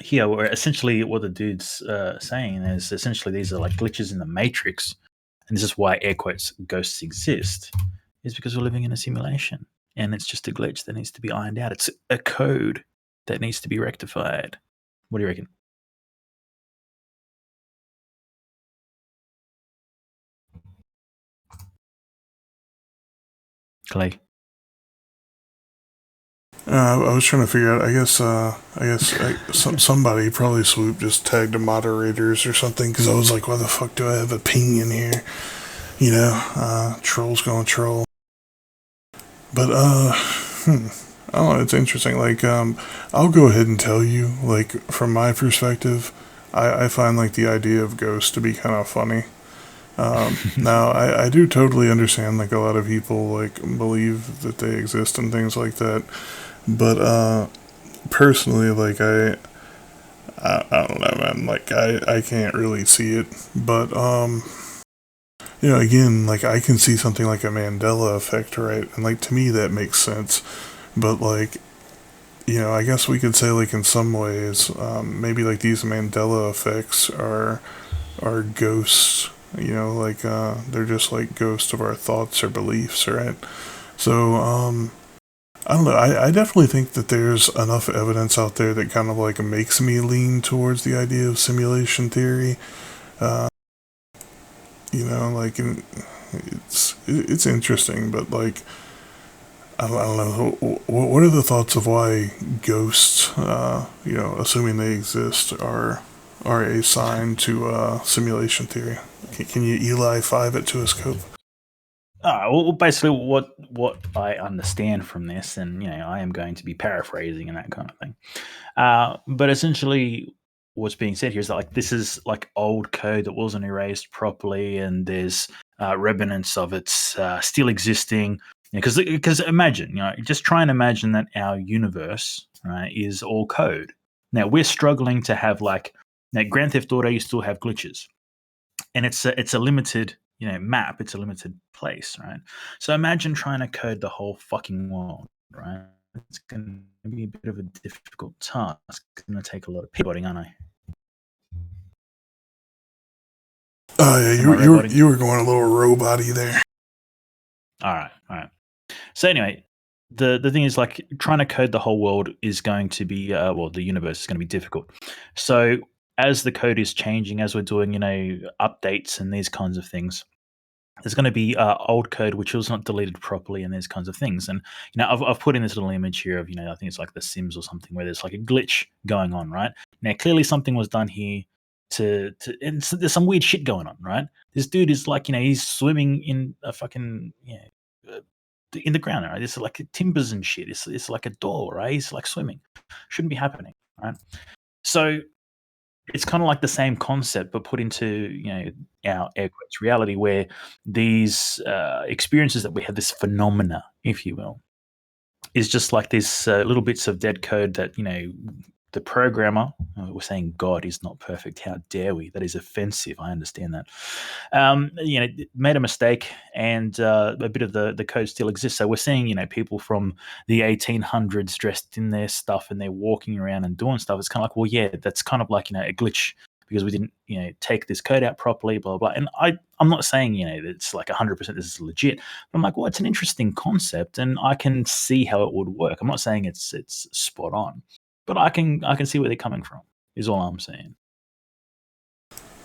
here. Where essentially what the dude's saying is essentially these are like glitches in the matrix, and this is why air quotes ghosts exist, is because we're living in a simulation, and it's just a glitch that needs to be ironed out. It's a code that needs to be rectified. What do you reckon, Clay? I was trying to figure out. Somebody probably Swoop just tagged the moderators or something because I was like, why the fuck do I have a ping in here? You know, trolls gonna troll. But I don't know. It's interesting. Like, I'll go ahead and tell you. Like, from my perspective, I find like the idea of ghosts to be kind of funny. Now, I do totally understand like a lot of people like believe that they exist and things like that. But personally, like I don't know, man. Like I can't really see it. But you know, again, like I can see something like a Mandela effect, right? And like to me, that makes sense. But like, you know, I guess we could say like in some ways, maybe like these Mandela effects are ghosts. You know, like they're just like ghosts of our thoughts or beliefs, right? So I don't know. I definitely think that there's enough evidence out there that kind of like makes me lean towards the idea of simulation theory. Uh, you know, like it's interesting, but like I don't know. What are the thoughts of why ghosts, you know, assuming they exist, are a sign to simulation theory? Can you Eli five it to us, Cope? Well, basically, what I understand from this, and I am going to be paraphrasing and that kind of thing. But essentially, what's being said here is that like this is like old code that wasn't erased properly, and there's remnants of it still existing. Because imagine, just try and imagine that our universe, right, is all code. Now we're struggling to have like now Grand Theft Auto, you still have glitches, and it's a limited map. It's a limited place, right? So imagine trying to code the whole fucking world, right? It's going to be a bit of a difficult task. It's going to take a lot of pivoting, aren't I? Oh yeah, Am I roboting? you were going a little roboty there. All right. So anyway, the thing is like trying to code the whole world is going to be the universe is going to be difficult. So as the code is changing, as we're doing updates and these kinds of things, there's going to be old code which was not deleted properly and these kinds of things. And I've put in this little image here of I think it's like the Sims or something where there's like a glitch going on, right? Now clearly something was done here to and there's some weird shit going on, right? This dude is like he's swimming in a fucking in the ground, right? It's like timbers and shit. It's like a door, right? He's like swimming, shouldn't be happening, right? So it's kind of like the same concept, but put into our air quotes reality, where these experiences that we have, this phenomena, if you will, is just like these little bits of dead code that the programmer, we're saying God is not perfect. How dare we? That is offensive. I understand that. Made a mistake, and a bit of the code still exists. So we're seeing, people from the 1800s dressed in their stuff, and they're walking around and doing stuff. It's kind of like, well, yeah, that's kind of like, a glitch because we didn't, take this code out properly, blah, blah. And I'm not saying, it's like 100% this is legit. But I'm like, well, it's an interesting concept, and I can see how it would work. I'm not saying it's spot on, but I can see where they're coming from. Is all I'm saying.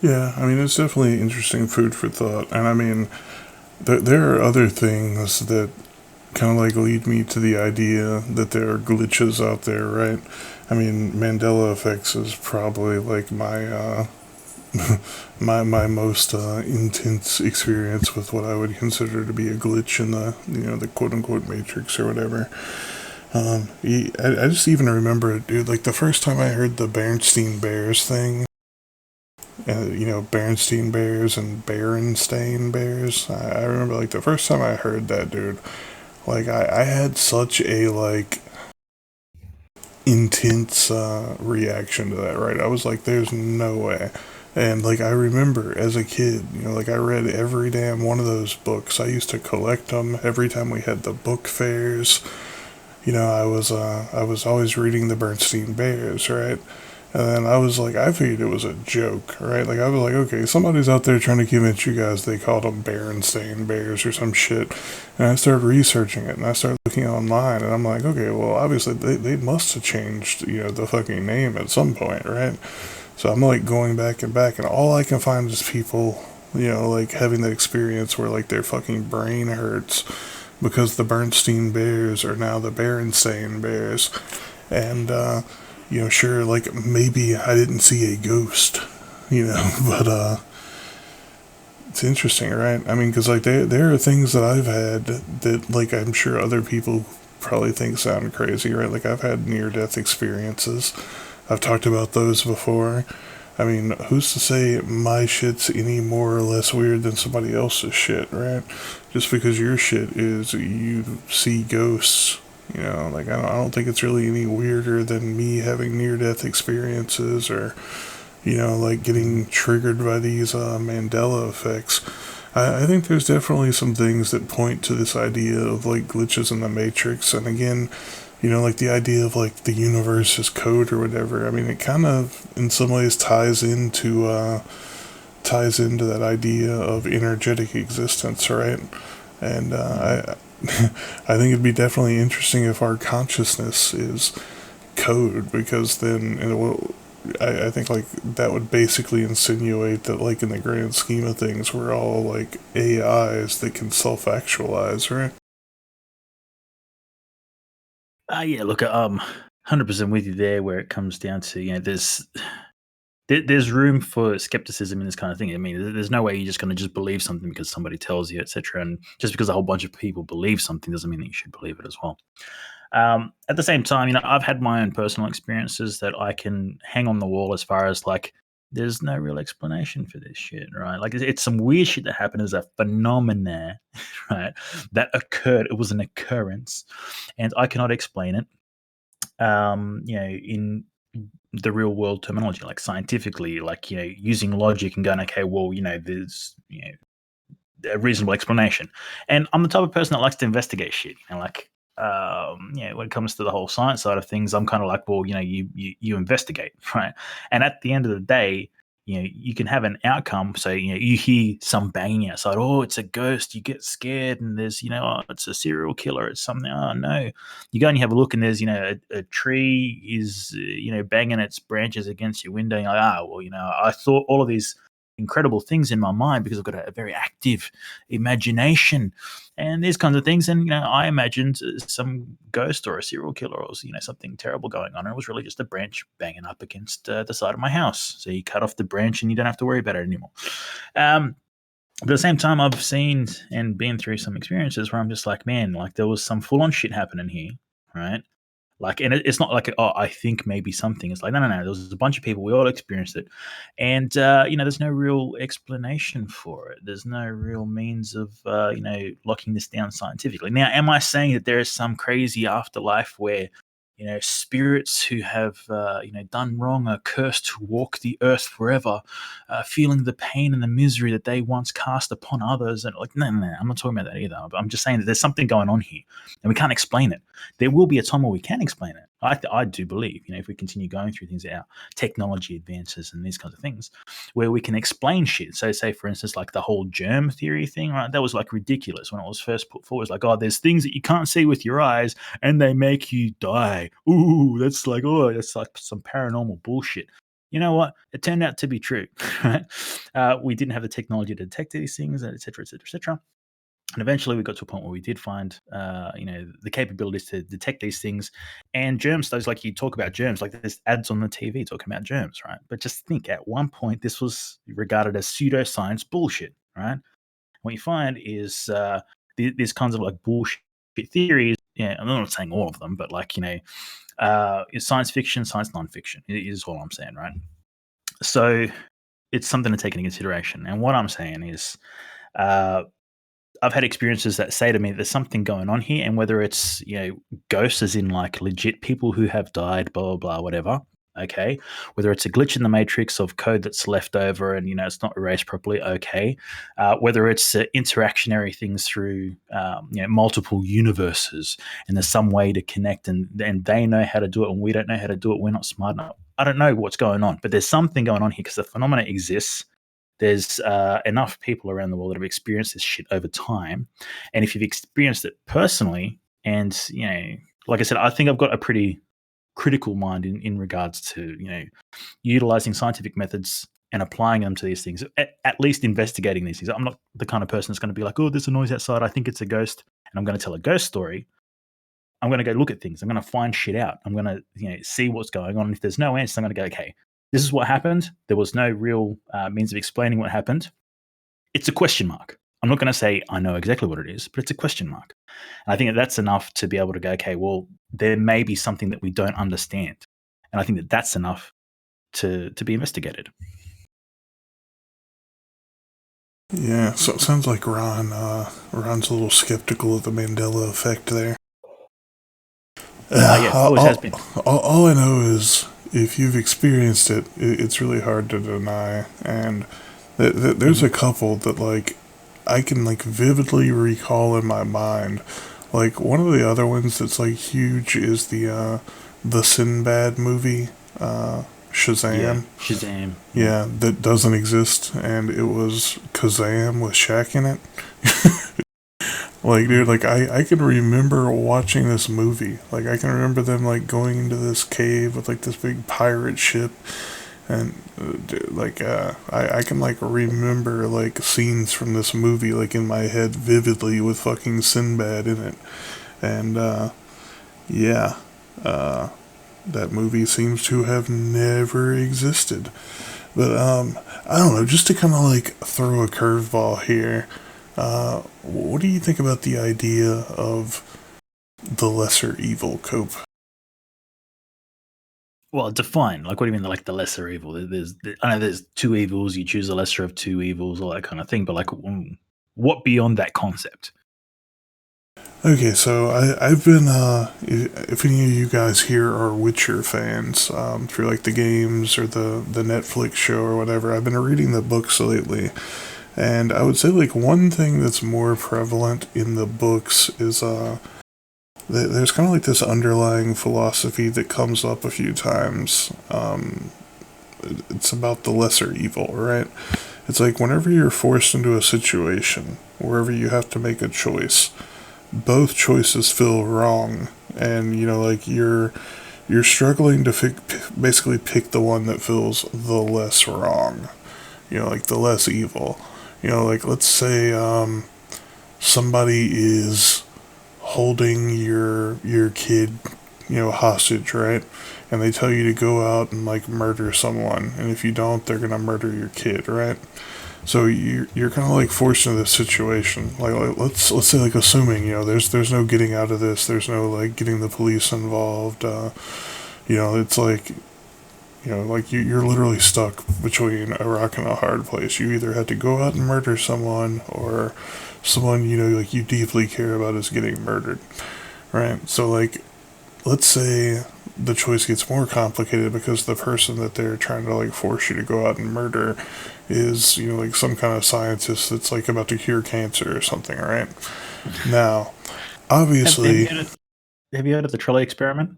Yeah, I mean, it's definitely interesting food for thought. And I mean, there are other things that kind of like lead me to the idea that there are glitches out there, right? I mean, Mandela effects is probably like my my most intense experience with what I would consider to be a glitch in the the quote unquote matrix or whatever. I just even remember it, dude. Like the first time I heard the Bernstein Bears thing, Bernstein Bears and Berenstain Bears. I remember like the first time I heard that, dude. Like I had such a like intense reaction to that. Right, I was like, "There's no way." And like I remember as a kid, like I read every damn one of those books. I used to collect them every time we had the book fairs. I was always reading the Bernstein Bears, right? And then I was like, I figured it was a joke, right? Like, I was like, okay, somebody's out there trying to convince you guys they called them Berenstain Bears or some shit. And I started researching it, and I started looking online, and I'm like, okay, well, obviously they must have changed, the fucking name at some point, right? So I'm like going back and back, and all I can find is people, like having that experience where like their fucking brain hurts because the Bernstein Bears are now the Berenstain Bears. And, sure, like maybe I didn't see a ghost, but it's interesting, right? I mean, because like there are things that I've had that like I'm sure other people probably think sound crazy, right? Like I've had near death experiences. I've talked about those before. I mean, who's to say my shit's any more or less weird than somebody else's shit, right? Just because your shit is you see ghosts, like I don't think it's really any weirder than me having near death experiences or, like getting triggered by these Mandela effects. I think there's definitely some things that point to this idea of like glitches in the matrix, and again, like the idea of like the universe is code or whatever. I mean, it kind of in some ways ties into that idea of energetic existence, right? And I think it'd be definitely interesting if our consciousness is code, because then I think like that would basically insinuate that like in the grand scheme of things we're all like AIs that can self-actualize, right? Yeah, look, 100% with you there. Where it comes down to, there's room for skepticism in this kind of thing. I mean, there's no way you're just going to just believe something because somebody tells you, etc. And just because a whole bunch of people believe something doesn't mean that you should believe it as well. At the same time, I've had my own personal experiences that I can hang on the wall as far as like, there's no real explanation for this shit, right? Like, it's some weird shit that happened as a phenomena, right? That occurred. It was an occurrence, and I cannot explain it. In the real world terminology, like scientifically, like, using logic and going, okay, well, there's, a reasonable explanation. And I'm the type of person that likes to investigate shit. Like, when it comes to the whole science side of things, I'm kind of like, well, you investigate, right? And at the end of the day, you can have an outcome. So, you hear some banging outside. Oh, it's a ghost. You get scared, and there's, oh, it's a serial killer. It's something. Oh no, you go and you have a look, and there's, a tree is, banging its branches against your window. And you're like, well, I thought all of these incredible things in my mind because I've got a very active imagination and these kinds of things. And, I imagined some ghost or a serial killer or, something terrible going on. And it was really just a branch banging up against the side of my house. So you cut off the branch and you don't have to worry about it anymore. But at the same time, I've seen and been through some experiences where I'm just like, man, like there was some full on shit happening here, right? Like, and it's not like, oh, I think maybe something. It's like, no. There was a bunch of people. We all experienced it, and there's no real explanation for it. There's no real means of locking this down scientifically. Now, am I saying that there is some crazy afterlife where spirits who have done wrong are cursed to walk the earth forever, feeling the pain and the misery that they once cast upon others. And like, no, no, no, I'm not talking about that either. But I'm just saying that there's something going on here, and we can't explain it. There will be a time where we can explain it. I do believe, if we continue going through things, our technology advances and these kinds of things, where we can explain shit. So, say for instance, like the whole germ theory thing, right? That was like ridiculous when it was first put forward. It's like, oh, there's things that you can't see with your eyes, and they make you die. Ooh, that's like, oh, that's like some paranormal bullshit. You know what? It turned out to be true, right? We didn't have the technology to detect these things, et cetera, et cetera, et cetera. And eventually we got to a point where we did find, the capabilities to detect these things and germ studies. Like, you talk about germs, like there's ads on the TV talking about germs, right? But just think, at one point, this was regarded as pseudoscience bullshit, right? What you find is these kinds of like bullshit theories. Yeah, I'm not saying all of them, but like, it's science fiction, science nonfiction is all I'm saying, right? So it's something to take into consideration. And what I'm saying is, uh, I've had experiences that say to me there's something going on here, and whether it's ghosts, as in like legit people who have died, blah blah blah, whatever. Okay, whether it's a glitch in the matrix of code that's left over and it's not erased properly. Okay, whether it's interactionary things through multiple universes, and there's some way to connect, and they know how to do it, and we don't know how to do it. We're not smart enough. I don't know what's going on, but there's something going on here because the phenomena exists. There's enough people around the world that have experienced this shit over time, and if you've experienced it personally, and like I said, I think I've got a pretty critical mind in regards to utilizing scientific methods and applying them to these things. At least investigating these things. I'm not the kind of person that's going to be like, oh, there's a noise outside, I think it's a ghost, and I'm going to tell a ghost story. I'm going to go look at things. I'm going to find shit out. I'm going to see what's going on. And if there's no answer, I'm going to go, okay, this is what happened. There was no real means of explaining what happened. It's a question mark. I'm not going to say I know exactly what it is, but it's a question mark. And I think that's enough to be able to go, okay, well, there may be something that we don't understand. And I think that that's enough to be investigated. Yeah, so it sounds like Ron's a little skeptical of the Mandela effect there. Yeah, always has been. All I know is if you've experienced it, it's really hard to deny. And there's a couple that like I can like vividly recall in my mind. Like one of the other ones that's like huge is the Sinbad movie, Shazam. Yeah, Shazam. Yeah, that doesn't exist, and it was Kazam with Shaq in it. Like, dude, like I can remember watching this movie. Like, I can remember them like going into this cave with like this big pirate ship, and I can like remember like scenes from this movie like in my head vividly with fucking Sinbad in it, and yeah, that movie seems to have never existed. But I don't know. Just to kind of like throw a curveball here. What do you think about the idea of the lesser evil, Cope? Well, define. Like, what do you mean, like the lesser evil? I know there's two evils. You choose the lesser of two evils, all that kind of thing. But like, what beyond that concept? Okay, so I've been, if any of you guys here are Witcher fans, through like the games or the Netflix show or whatever, I've been reading the books lately. And I would say like one thing that's more prevalent in the books is there's kind of like this underlying philosophy that comes up a few times. It's about the lesser evil, right? It's like whenever you're forced into a situation, wherever you have to make a choice, both choices feel wrong, and like you're struggling to basically pick the one that feels the less wrong, like the less evil. Like let's say somebody is holding your kid, hostage, right? And they tell you to go out and like murder someone, and if you don't, they're gonna murder your kid, right? So you're kind of like forced into this situation. Like let's say like assuming there's no getting out of this. There's no like getting the police involved. It's like like you're literally stuck between a rock and a hard place. You either had to go out and murder someone, or someone like you deeply care about is getting murdered, right? So like let's say the choice gets more complicated because the person that they're trying to like force you to go out and murder is, like some kind of scientist that's like about to cure cancer or something, right? Now, Have you obviously, heard of the trolley experiment?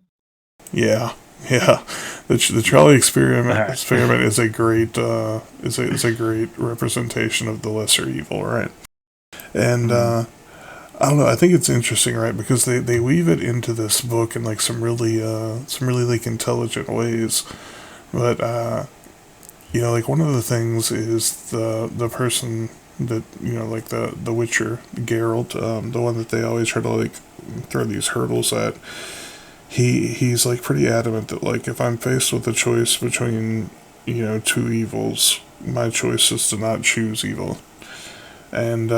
yeah, yeah. The trolley All experiment right. experiment is a great is a great representation of the lesser evil, right? And Mm. I don't know. I think it's interesting, right? Because they weave it into this book in like some really like intelligent ways. But like one of the things is the person that like the Witcher, Geralt, the one that they always try to like throw these hurdles at. He's like pretty adamant that like if I'm faced with a choice between two evils, my choice is to not choose evil. And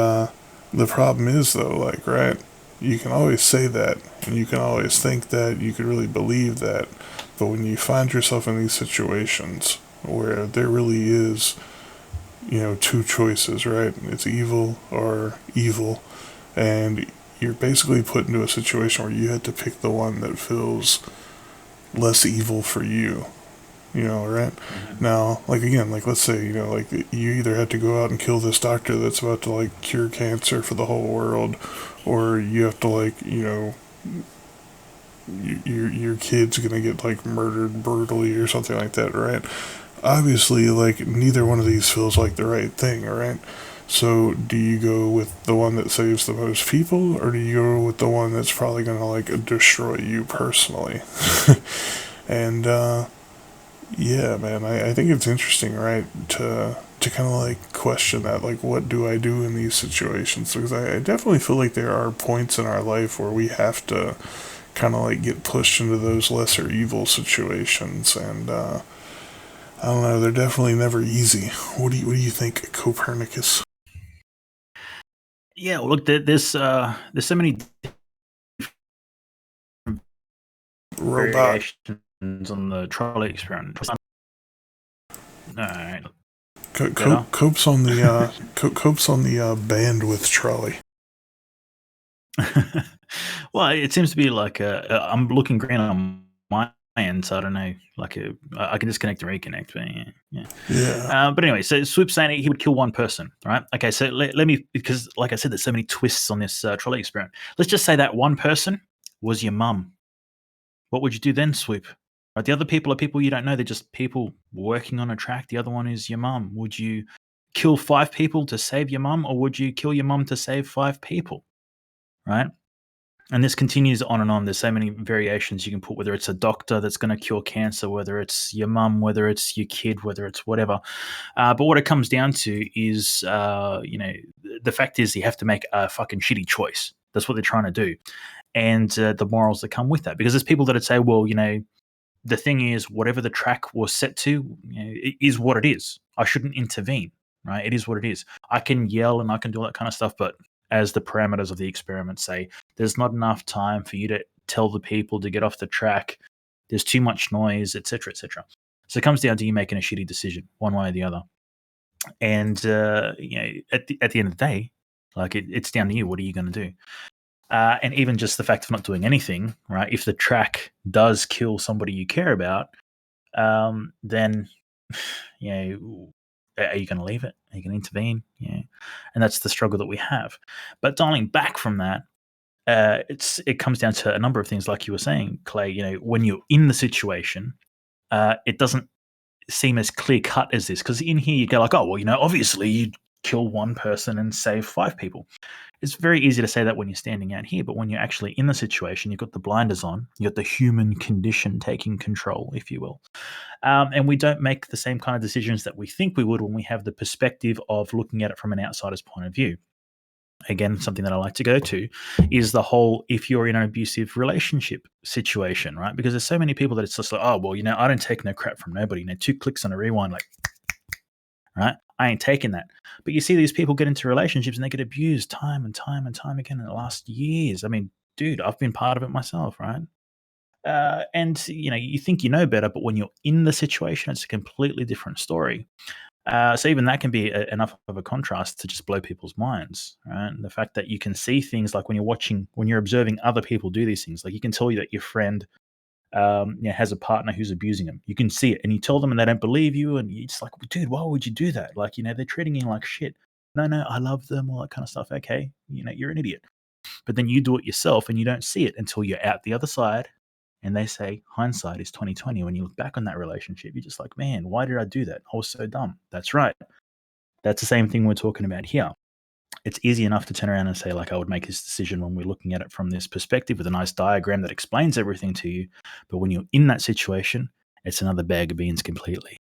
the problem is, though, like, right, you can always say that, and you can always think that, you could really believe that, but when you find yourself in these situations where there really is, two choices, right? It's evil or evil, and you're basically put into a situation where you had to pick the one that feels less evil for you, right? Mhm. Now, like again, like let's say, like you either had to go out and kill this doctor that's about to like cure cancer for the whole world, or you have to like, your kid's gonna get like murdered brutally or something like that, right? Obviously, like neither one of these feels like the right thing, right? So, do you go with the one that saves the most people, or do you go with the one that's probably gonna like destroy you personally? And yeah, man, I think it's interesting, right? To kind of like question that, like, what do I do in these situations? Because I definitely feel like there are points in our life where we have to kind of like get pushed into those lesser evil situations, and I don't know, they're definitely never easy. What do you think, Copernicus? Yeah, well, look, there's so many Robot. variations on the trolley experiment. All right, better. Cope's on the Cope's on the bandwidth trolley. Well, it seems to be like I'm looking green on my end, so I don't know. Like I can disconnect and reconnect, but yeah, yeah. Yeah. But anyway, so Swoop's saying he would kill one person, right? Okay, so let me, because like I said, there's so many twists on this trolley experiment. Let's just say that one person was your mum. What would you do then, Swoop? Right, the other people are people you don't know. They're just people working on a track. The other one is your mum. Would you kill 5 people to save your mum, or would you kill your mum to save 5 people? Right? And this continues on and on. There's so many variations you can put, whether it's a doctor that's going to cure cancer, whether it's your mum, whether it's your kid, whether it's whatever. But what it comes down to is, the fact is you have to make a fucking shitty choice. That's what they're trying to do. And the morals that come with that. Because there's people that would say, well, the thing is, whatever the track was set to, it is what it is. I shouldn't intervene, right? It is what it is. I can yell and I can do all that kind of stuff, but as the parameters of the experiment say, there's not enough time for you to tell the people to get off the track. There's too much noise, etc., etc. So it comes down to you making a shitty decision, one way or the other. And at the end of the day, like it's down to you. What are you going to do? And even just the fact of not doing anything, right? If the track does kill somebody you care about, then you know, are you going to leave it? Are you going to intervene? Yeah, and that's the struggle that we have. But dialing back from that, it comes down to a number of things, like you were saying, Clay. When you're in the situation, it doesn't seem as clear cut as this, because in here you go like, oh well, obviously you'd kill one person and save 5 people. It's very easy to say that when you're standing out here, but when you're actually in the situation, you've got the blinders on, you've got the human condition taking control, if you will. And we don't make the same kind of decisions that we think we would when we have the perspective of looking at it from an outsider's point of view. Again, something that I like to go to is the whole, if you're in an abusive relationship situation, right? Because there's so many people that it's just like, oh, well, I don't take no crap from nobody. 2 clicks on a rewind, like, right? I ain't taking that. But you see these people get into relationships and they get abused time and time and time again in the last years. I mean, dude, I've been part of it myself, right? And you think you know better, but when you're in the situation, it's a completely different story. So even that can be enough of a contrast to just blow people's minds, right? And the fact that you can see things like when you're observing other people do these things, like you can tell you that your friend has a partner who's abusing them. You can see it, and you tell them, and they don't believe you, and you're just like, dude, why would you do that? Like, they're treating you like shit. No, no, I love them, all that kind of stuff. Okay, you're an idiot. But then you do it yourself, and you don't see it until you're out the other side. And they say hindsight is 2020. When you look back on that relationship, you're just like, man, why did I do that? I was so dumb. That's right. That's the same thing we're talking about here. It's easy enough to turn around and say, like, I would make this decision when we're looking at it from this perspective with a nice diagram that explains everything to you. But when you're in that situation, it's another bag of beans completely.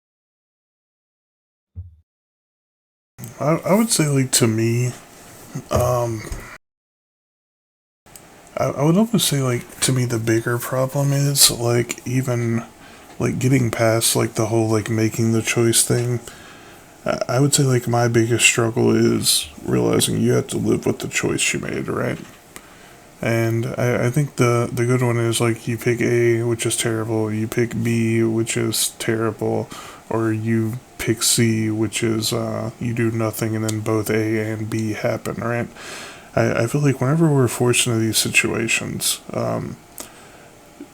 I would say, like, to me, I would almost say, like, to me, the bigger problem is, like, even, like, getting past, like, the whole, like, making the choice thing. I would say, like, my biggest struggle is realizing you have to live with the choice you made, right? And I think the good one is, like, you pick A, which is terrible, you pick B, which is terrible, or you pick C, which is you do nothing, and then both A and B happen, right? I feel like whenever we're forced into these situations,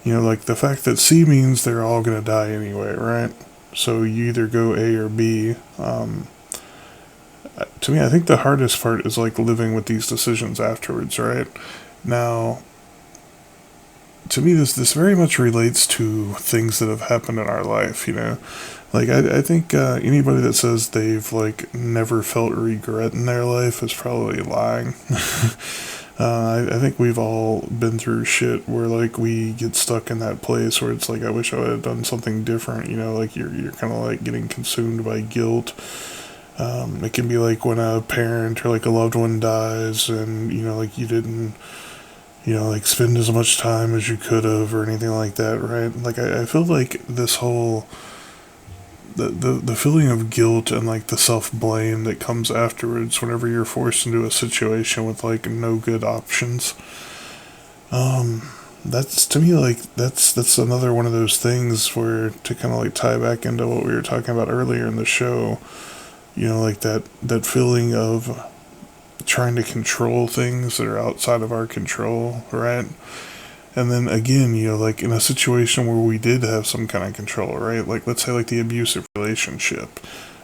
like the fact that C means they're all going to die anyway, right? So you either go A or B. To me, I think the hardest part is like living with these decisions afterwards, right? Now, to me, this very much relates to things that have happened in our life, Like, I think anybody that says they've, like, never felt regret in their life is probably lying. I think we've all been through shit where, like, we get stuck in that place where it's like, I wish I would have done something different, like, you're kind of, like, getting consumed by guilt. It can be, like, when a parent or, like, a loved one dies and, like, you didn't like spend as much time as you could have or anything like that, right? Like, I feel like this whole the feeling of guilt and like the self-blame that comes afterwards whenever you're forced into a situation with like no good options, that's to me like that's another one of those things where, to kind of like tie back into what we were talking about earlier in the show, like that feeling of trying to control things that are outside of our control, right? And then again, like in a situation where we did have some kind of control, right? Like, let's say like the abusive relationship.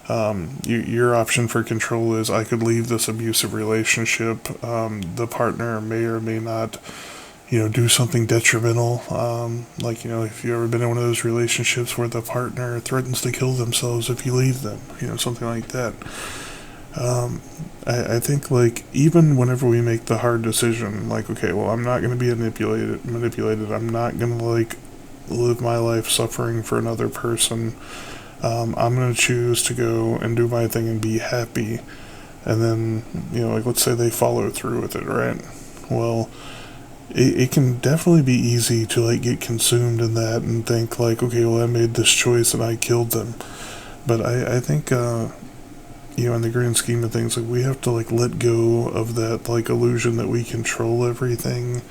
Your option for control is, I could leave this abusive relationship. The partner may or may not, do something detrimental. Like, if you've ever been in one of those relationships where the partner threatens to kill themselves if you leave them, something like that. I think, like, even whenever we make the hard decision, like, okay, well, I'm not going to be manipulated, I'm not going to, like, live my life suffering for another person, I'm going to choose to go and do my thing and be happy, and then, like, let's say they follow through with it, right? Well, it can definitely be easy to, like, get consumed in that and think, like, okay, well, I made this choice and I killed them, but I think, in the grand scheme of things, like, we have to, like, let go of that, like, illusion that we control everything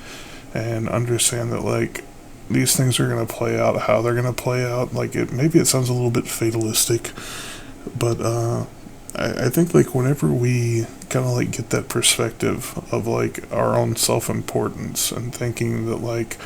and understand that, like, these things are going to play out how they're going to play out. Like, maybe it sounds a little bit fatalistic, but I think, like, whenever we kind of, like, get that perspective of, like, our own self-importance and thinking that, like,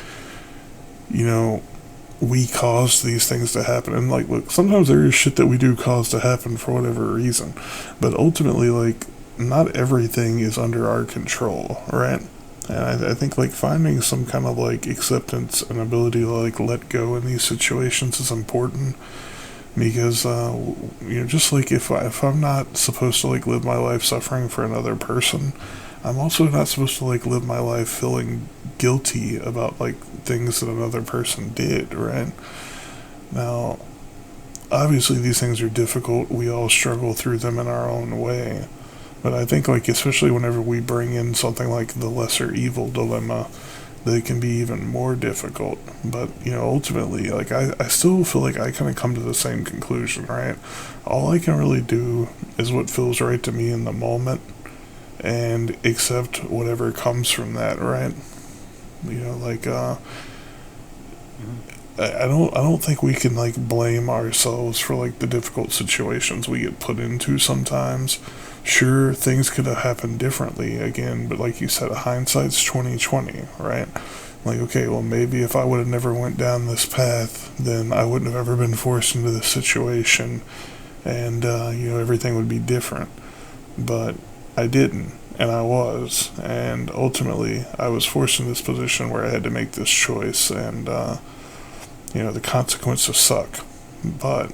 we caused these things to happen. And, like, look, sometimes there is shit that we do cause to happen for whatever reason. But ultimately, like, not everything is under our control, right? And I think, like, finding some kind of, like, acceptance and ability to, like, let go in these situations is important. Because, just, like, if I'm not supposed to, like, live my life suffering for another person, I'm also not supposed to, like, live my life feeling guilty about, like, things that another person did, right? Now, obviously these things are difficult. We all struggle through them in our own way. But I think, like, especially whenever we bring in something like the lesser evil dilemma, that can be even more difficult. But, ultimately, like, I still feel like I kind of come to the same conclusion, right? All I can really do is what feels right to me in the moment, and accept whatever comes from that, right? Like, I don't think we can like blame ourselves for like the difficult situations we get put into sometimes. Sure, things could have happened differently again, but like you said, hindsight's 2020, right? Like, okay, well, maybe if I would have never went down this path, then I wouldn't have ever been forced into this situation, and everything would be different. But I didn't, and I was, and ultimately I was forced in this position where I had to make this choice, and the consequences suck. But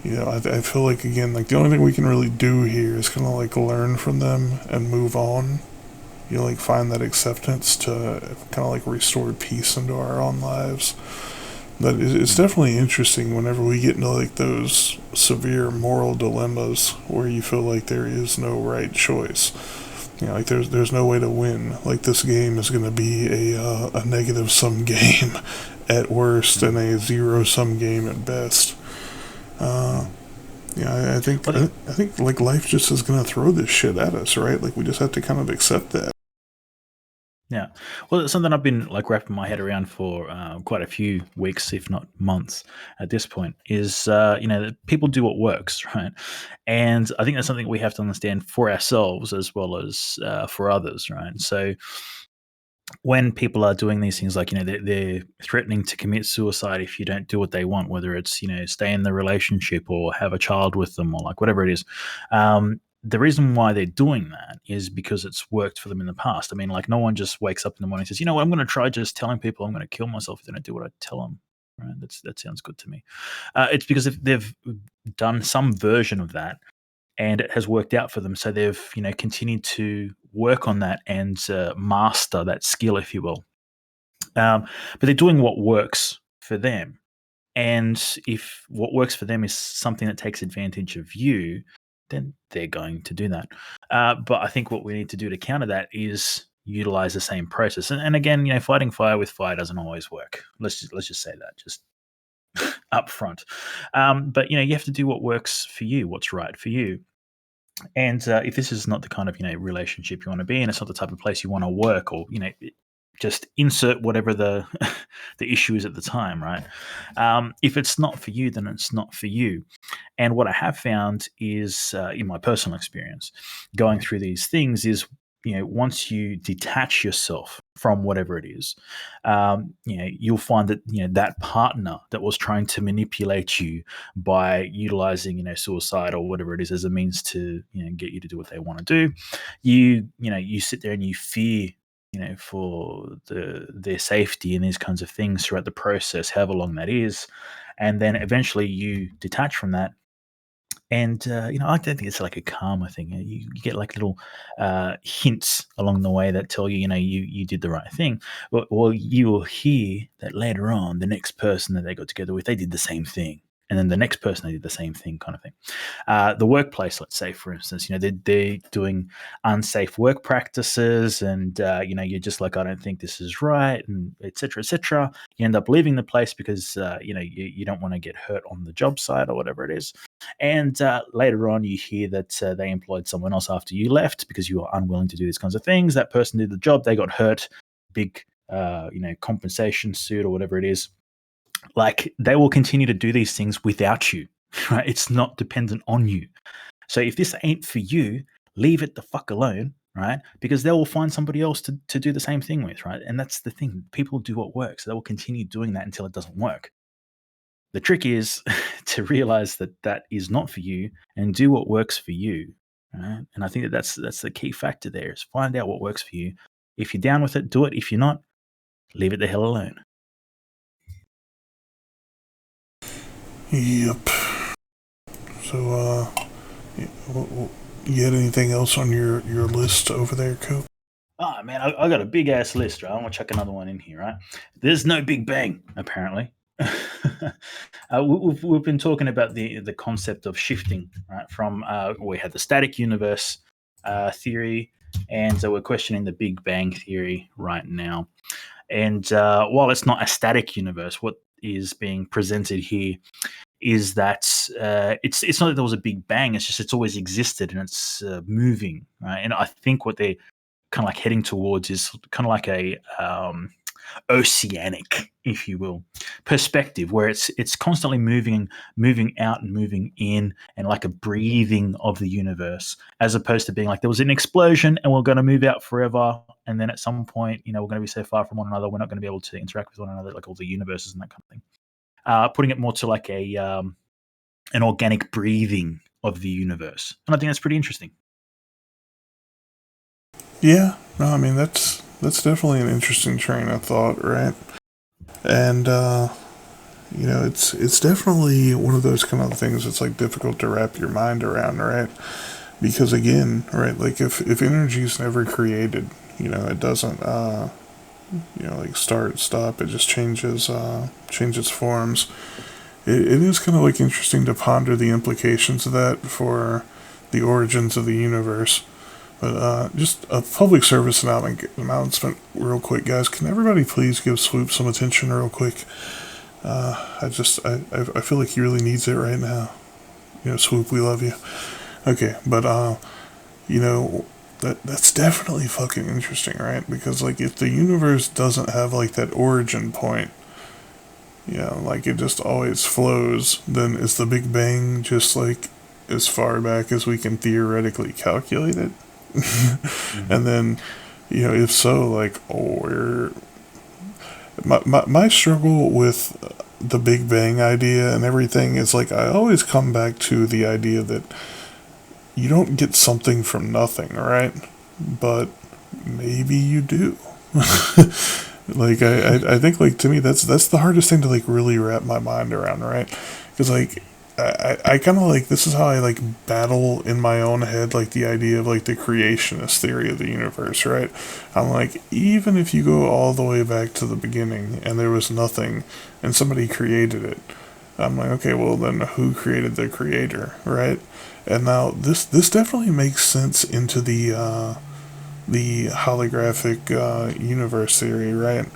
I feel like again, like the only thing we can really do here is kind of like learn from them and move on. Like find that acceptance to kind of like restore peace into our own lives. But it's definitely interesting whenever we get into like those severe moral dilemmas where you feel like there is no right choice. Like there's no way to win. Like this game is going to be a negative sum game at worst and a zero sum game at best. Uh, I think Well, I think like life just is going to throw this shit at us, right? Like we just have to kind of accept that. yeah. Well, it's something I've been like wrapping my head around for quite a few weeks, if not months, at this point. Is that people do what works, right? And I think that's something we have to understand for ourselves as well as for others, right? So when people are doing these things, like they're threatening to commit suicide if you don't do what they want, whether it's stay in the relationship or have a child with them or like whatever it is. The reason why they're doing that is because it's worked for them in the past. I mean, like no one just wakes up in the morning and says, you know what, I'm going to try just telling people I'm going to kill myself if they don't do what I tell them. Right? That sounds good to me. It's because if they've done some version of that and it has worked out for them. So they've continued to work on that and master that skill, if you will. But they're doing what works for them. And if what works for them is something that takes advantage of you, then they're going to do that. But I think what we need to do to counter that is utilize the same process. And again, fighting fire with fire doesn't always work. Let's just say that just up front. But you have to do what works for you, what's right for you. And if this is not the kind of relationship you want to be in, it's not the type of place you want to work, or just insert whatever the the issue is at the time, right? If it's not for you, then it's not for you. And what I have found is, in my personal experience, going through these things is, once you detach yourself from whatever it is, you'll find that that partner that was trying to manipulate you by utilizing suicide or whatever it is as a means to get you to do what they want to do, you sit there and you fear for their safety and these kinds of things throughout the process, however long that is, and then eventually you detach from that. And I don't think it's like a karma thing. You get like little hints along the way that tell you, you did the right thing. Well, you will hear that later on, the next person that they got together with, they did the same thing, and then the next person they did the same thing, kind of thing. The workplace, let's say, for instance, they're doing unsafe work practices, and you're just like, I don't think this is right, and etc. etc. You end up leaving the place because you don't want to get hurt on the job site or whatever it is. And later on, you hear that they employed someone else after you left because you were unwilling to do these kinds of things. That person did the job, they got hurt, big compensation suit or whatever it is. Like they will continue to do these things without you, right? It's not dependent on you. So if this ain't for you, leave it the fuck alone, right? Because they will find somebody else to do the same thing with, right? And that's the thing. People do what works. So they will continue doing that until it doesn't work. The trick is to realize that that is not for you and do what works for you, right? And I think that that's the key factor there is find out what works for you. If you're down with it, do it. If you're not, leave it the hell alone. Yep. So, you had anything else on your list over there, Coop? Oh man, I got a big ass list, right? I want to chuck another one in here, right? There's no Big Bang, apparently. We've been talking about the concept of shifting, right? From we had the static universe theory, and so we're questioning the Big Bang theory right now. And while it's not a static universe, what is being presented here is that it's not that there was a Big Bang. It's just it's always existed and it's moving, right? And I think what they're kind of like heading towards is kind of like a oceanic, if you will, perspective where it's constantly moving out and moving in, and like a breathing of the universe, as opposed to being like there was an explosion and we're going to move out forever, and then at some point, we're going to be so far from one another we're not going to be able to interact with one another, like all the universes and that kind of thing. Putting it more to like a an organic breathing of the universe, and I think that's pretty interesting. Yeah, no, I mean that's definitely an interesting train of thought, right? And it's definitely one of those kind of things that's like difficult to wrap your mind around, right? Because again, right, like if energy is never created, it doesn't like start, stop, it just changes forms. It is kind of like interesting to ponder the implications of that for the origins of the universe. But just a public service announcement, real quick, guys. Can everybody please give Swoop some attention, real quick? I feel like he really needs it right now. Swoop, we love you. Okay, but that's definitely fucking interesting, right? Because like if the universe doesn't have like that origin point, like it just always flows, then is the Big Bang just like as far back as we can theoretically calculate it? And then, if so, like, where my struggle with the Big Bang idea and everything is like I always come back to the idea that you don't get something from nothing, right? But maybe you do. Like I think like to me that's the hardest thing to like really wrap my mind around, right? Because like I kind of like this is how I like battle in my own head like the idea of like the creationist theory of the universe, right? I'm like, even if you go all the way back to the beginning and there was nothing and somebody created it, I'm like, okay, well then who created the creator, right? And now this definitely makes sense into the holographic universe theory, right?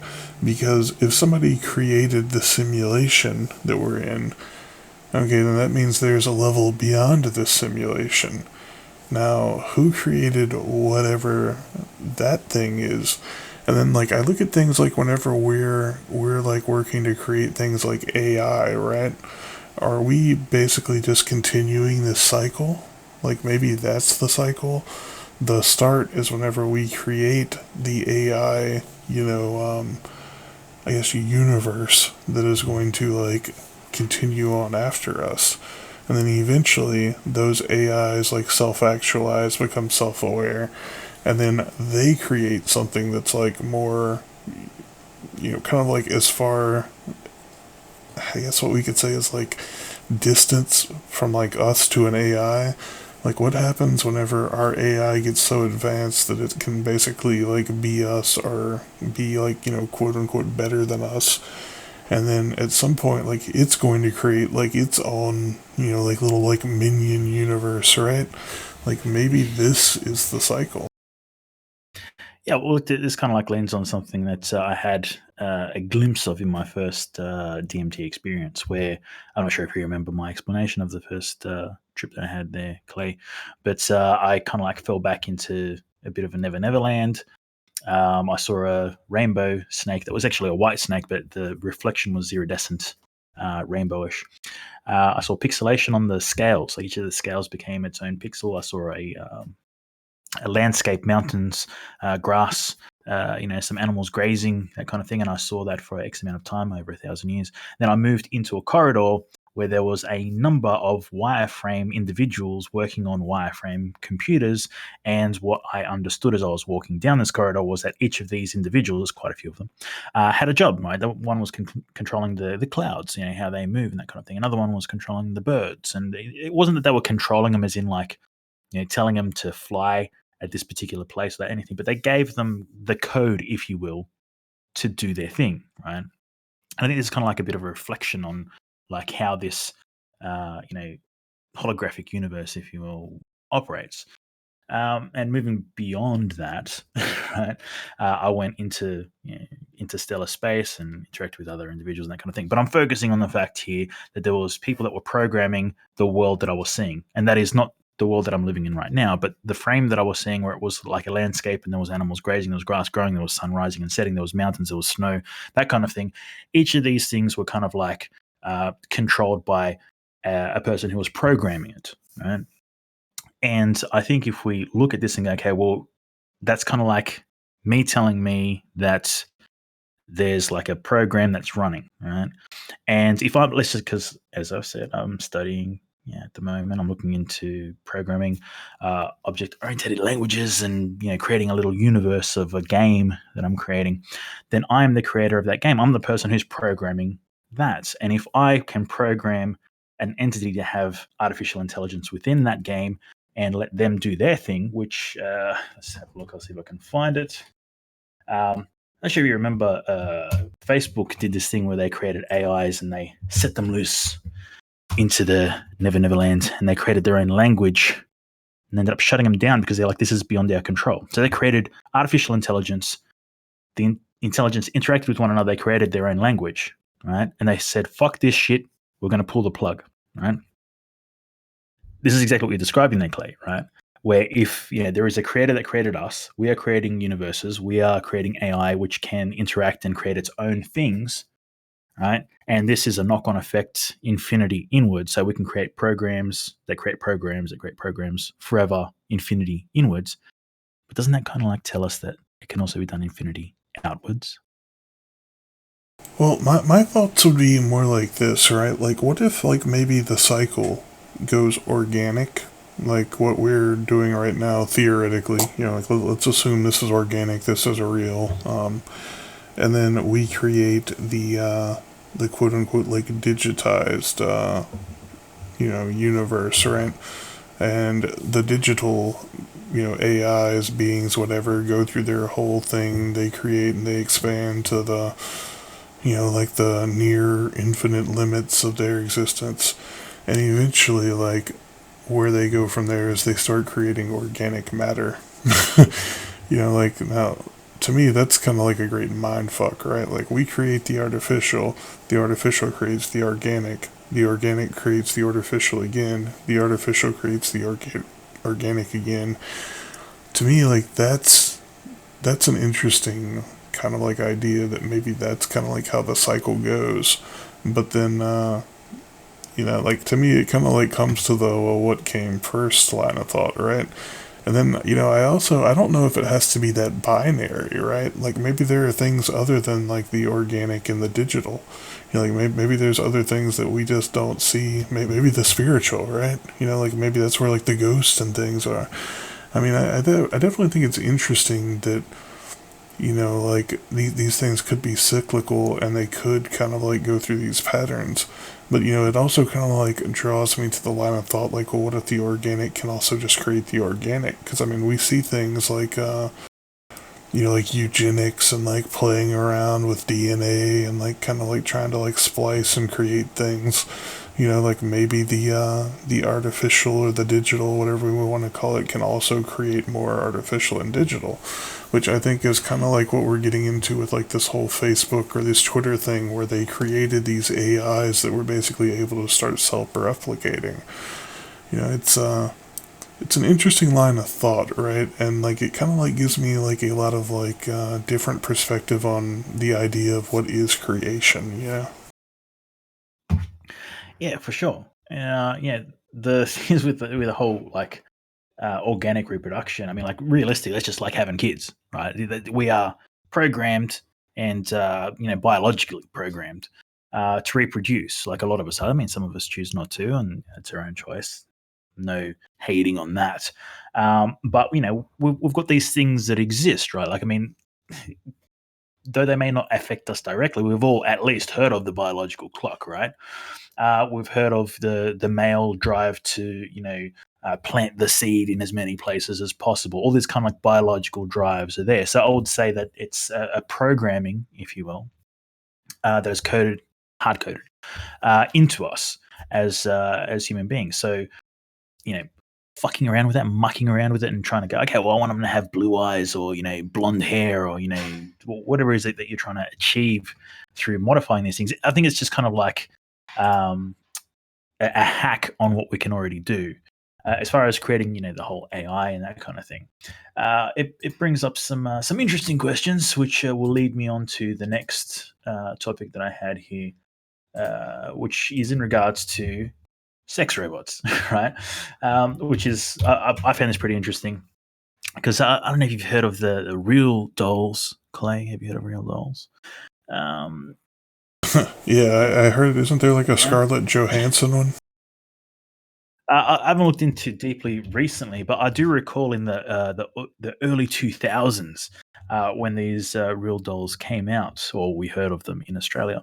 Because if somebody created the simulation that we're in, okay, then that means there's a level beyond this simulation. Now, who created whatever that thing is? And then, like, I look at things like whenever we're like working to create things like AI, right? Are we basically just continuing this cycle? Like, maybe that's the cycle. The start is whenever we create the AI, I guess, universe that is going to like continue on after us. And then eventually those AIs like self-actualize, become self-aware, and then they create something that's like more, kind of like as far, I guess what we could say is like distance from like us to an AI. Like what happens whenever our AI gets so advanced that it can basically like be us or be like, quote unquote better than us. And then at some point, like it's going to create like its own, like little like minion universe, right? Like maybe this is the cycle. Yeah, well, this kind of like leans on something that I had a glimpse of in my first DMT experience, where I'm not sure if you remember my explanation of the first trip that I had there, Clay, but I kind of like fell back into a bit of a Never Never Land. I saw a rainbow snake that was actually a white snake, but the reflection was iridescent, rainbowish. I saw pixelation on the scales. Like each of the scales became its own pixel. I saw a landscape, mountains, grass, some animals grazing, that kind of thing. And I saw that for X amount of time, over 1,000 years. Then I moved into a corridor where there was a number of wireframe individuals working on wireframe computers. And what I understood as I was walking down this corridor was that each of these individuals, quite a few of them, had a job, right? One was controlling the clouds, how they move and that kind of thing. Another one was controlling the birds. And it wasn't that they were controlling them as in like, telling them to fly at this particular place without anything, but they gave them the code, if you will, to do their thing, right? And I think this is kind of like a bit of a reflection on like how this, holographic universe, if you will, operates. And moving beyond that, right, I went into interstellar space and interacted with other individuals and that kind of thing. But I'm focusing on the fact here that there was people that were programming the world that I was seeing, and that is not the world that I'm living in right now, but the frame that I was seeing where it was like a landscape and there was animals grazing, there was grass growing, there was sun rising and setting, there was mountains, there was snow, that kind of thing. Each of these things were kind of like controlled by a person who was programming it, right? And I think if we look at this and go, okay, well, that's kind of like me telling me that there's like a program that's running, right? And if I'm, let's just, because as I've said, I'm studying, at the moment, I'm looking into programming, object-oriented languages, and creating a little universe of a game that I'm creating. Then I'm the creator of that game. I'm the person who's programming that. And if I can program an entity to have artificial intelligence within that game and let them do their thing, which let's have a look. I'll see if I can find it. Not sure if you remember, Facebook did this thing where they created AIs and they set them loose into the Never Never Land, and they created their own language and ended up shutting them down because they're like, this is beyond our control. So they created artificial intelligence. The intelligence interacted with one another. They created their own language, right? And they said, fuck this shit. We're going to pull the plug, right? This is exactly what you're describing there, Clay, right? Where if there is a creator that created us, we are creating universes, we are creating AI which can interact and create its own things, right? And this is a knock-on effect infinity inwards. So we can create programs that create programs that create programs forever, infinity inwards. But doesn't that kind of like tell us that it can also be done infinity outwards? Well, my thoughts would be more like this, right? Like, what if, like, maybe the cycle goes organic? Like what we're doing right now, theoretically, like let's assume this is organic, this is a real, and then we create the quote unquote like digitized, universe, right? And the digital, AIs, beings, whatever, go through their whole thing. They create and they expand to the, like the near infinite limits of their existence. And eventually, like, where they go from there is they start creating organic matter. Like, now, to me, that's kind of like a great mind fuck, right? Like, we create the artificial creates the organic creates the artificial again, the artificial creates the organic again. To me, like, that's an interesting kind of like idea that maybe that's kind of like how the cycle goes. But then, like to me, it kind of like comes to the what came first line of thought, right? And then, I don't know if it has to be that binary, right? Like maybe there are things other than like the organic and the digital. Like maybe there's other things that we just don't see. Maybe the spiritual, right? Like maybe that's where like the ghosts and things are. I mean, I definitely think it's interesting that, like these things could be cyclical and they could kind of like go through these patterns. But, it also kind of like draws me to the line of thought, like, well, what if the organic can also just create the organic? Because, I mean, we see things like, like eugenics and like playing around with DNA and like kind of like trying to like splice and create things. Like maybe the artificial or the digital, whatever we want to call it, can also create more artificial and digital, which I think is kind of like what we're getting into with like this whole Facebook or this Twitter thing where they created these AIs that were basically able to start self-replicating. It's an interesting line of thought, right? And like it kind of like gives me like a lot of like different perspective on the idea of what is creation. Yeah. Yeah, for sure. The things with the whole like organic reproduction. I mean, like realistically, that's just like having kids, right? We are programmed and biologically programmed to reproduce. Like a lot of us are. I mean, some of us choose not to, and it's our own choice. No hating on that. But we've got these things that exist, right? Like, I mean, though they may not affect us directly, we've all at least heard of the biological clock, right? We've heard of the male drive to plant the seed in as many places as possible. All these kind of like biological drives are there. So I would say that it's a programming, if you will, that is coded, hard coded into us as human beings. So fucking around with that, mucking around with it, and trying to go, okay, well, I want them to have blue eyes or blonde hair or whatever it is that you're trying to achieve through modifying these things. I think it's just kind of like a hack on what we can already do. as far as creating, the whole AI and that kind of thing. It brings up some interesting questions, which will lead me on to the next topic that I had here, which is in regards to sex robots, right? Which is I found this pretty interesting because I don't know if you've heard of the real dolls. Clay, have you heard of real dolls? Um, Yeah, I heard. Isn't there like a yeah. Scarlett Johansson one? I haven't looked into deeply recently, but I do recall in the early 2000s when these real dolls came out, or we heard of them in Australia.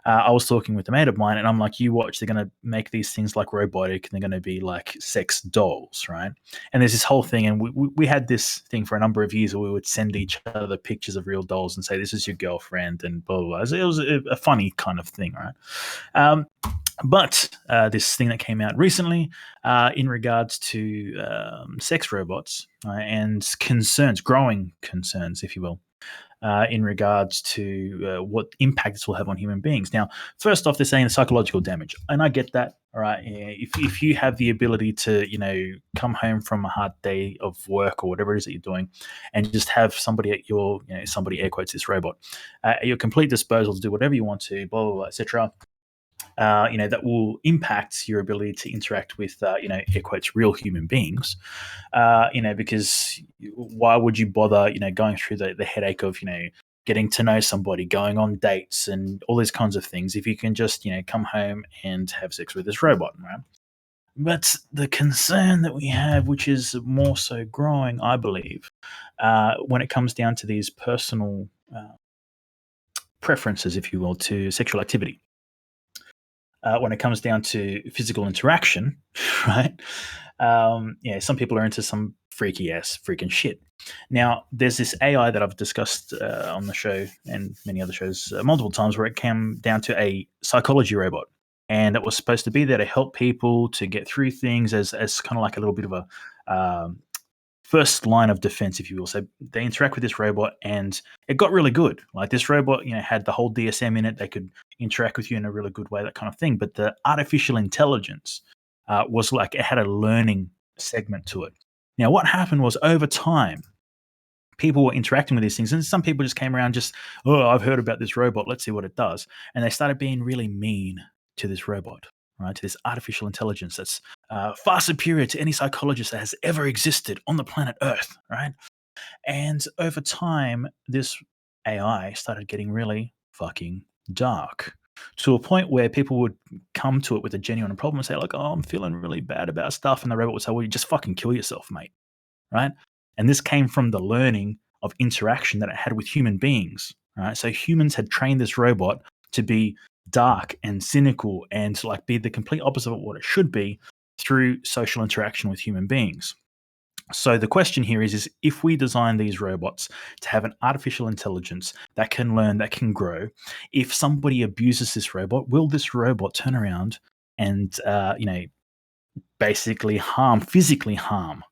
I was talking with a mate of mine, and I'm like, "You watch, they're going to make these things like robotic, and they're going to be like sex dolls, right?" And there's this whole thing, and we had this thing for a number of years where we would send each other pictures of real dolls and say, "This is your girlfriend," and blah blah blah. It was a funny kind of thing, right? But this thing that came out recently in regards to sex robots and concerns, growing concerns, if you will, in regards to what impact this will have on human beings. Now, first off, they're saying the psychological damage, and I get that. All right, yeah, if you have the ability to, come home from a hard day of work or whatever it is that you're doing, and just have somebody at your, somebody air quotes this robot, at your complete disposal to do whatever you want to, blah blah blah, etc. That will impact your ability to interact with, air quotes, real human beings. Because why would you bother, going through the headache of, getting to know somebody, going on dates, and all these kinds of things if you can just, come home and have sex with this robot, right? But the concern that we have, which is more so growing, I believe, when it comes down to these personal preferences, if you will, to sexual activity when it comes down to physical interaction, right? Some people are into some freaky ass freaking shit. Now, there's this AI that I've discussed on the show and many other shows multiple times where it came down to a psychology robot. And it was supposed to be there to help people to get through things as kind of like a little bit of a first line of defense, if you will. So they interact with this robot, and it got really good. Like this robot, had the whole DSM in it. They could interact with you in a really good way, that kind of thing. But the artificial intelligence was like it had a learning segment to it. Now, what happened was over time, people were interacting with these things, and some people just came around, just, oh, I've heard about this robot. Let's see what it does, and they started being really mean to this robot, right? To this artificial intelligence that's far superior to any psychologist that has ever existed on the planet Earth, right? And over time, this AI started getting really fucking dark to a point where people would come to it with a genuine problem and say, like, oh, I'm feeling really bad about stuff. And the robot would say, well, you just fucking kill yourself, mate, right? And this came from the learning of interaction that it had with human beings, right? So humans had trained this robot to be dark and cynical and to like be the complete opposite of what it should be through social interaction with human beings. So the question here is if we design these robots to have an artificial intelligence that can learn, that can grow, if somebody abuses this robot, will this robot turn around and basically physically harm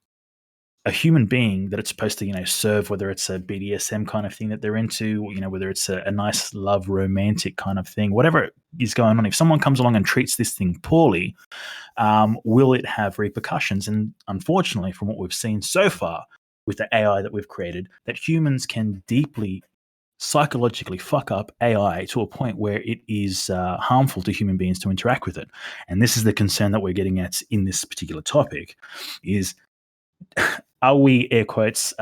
a human being that it's supposed to, serve, whether it's a BDSM kind of thing that they're into, whether it's a nice love romantic kind of thing, whatever is going on. If someone comes along and treats this thing poorly, will it have repercussions? And unfortunately, from what we've seen so far with the AI that we've created, that humans can deeply psychologically fuck up AI to a point where it is harmful to human beings to interact with it. And this is the concern that we're getting at in this particular topic is, are we, air quotes,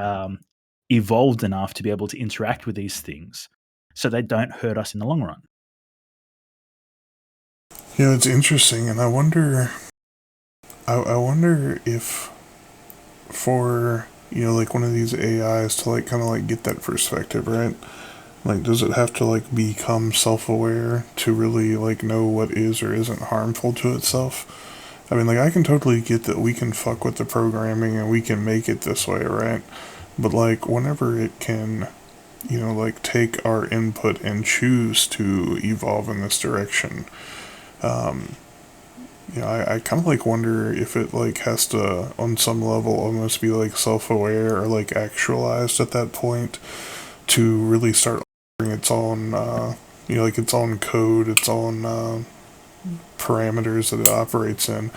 evolved enough to be able to interact with these things so they don't hurt us in the long run? Yeah, it's interesting, and I wonder if for like one of these AIs to like kind of like get that perspective, right? Like, does it have to like become self-aware to really like know what is or isn't harmful to itself? I mean, like, I can totally get that we can fuck with the programming and we can make it this way, right? But like, whenever it can, like take our input and choose to evolve in this direction, I kind of like wonder if it like has to, on some level, almost be like self-aware or like actualized at that point to really start its own, like its own code, its own parameters that it operates in.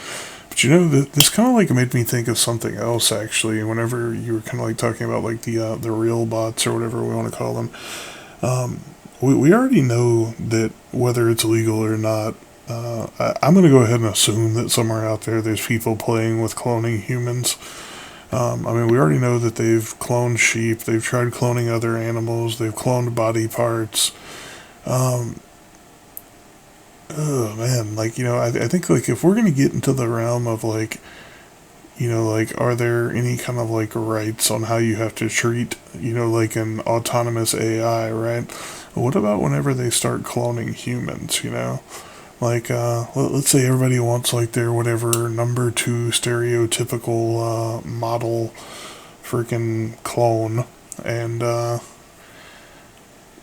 But you know, this kind of like made me think of something else actually. Whenever you were kind of like talking about like the real bots or whatever we want to call them, we already know that whether it's legal or not. I'm going to go ahead and assume that somewhere out there there's people playing with cloning humans. I mean, we already know that they've cloned sheep, they've tried cloning other animals, they've cloned body parts. Um, oh man, like, I think like if we're going to get into the realm of like, like, are there any kind of like rights on how you have to treat, like an autonomous AI, right? What about whenever they start cloning humans, Like, let's say everybody wants like their whatever number two stereotypical model freaking clone, and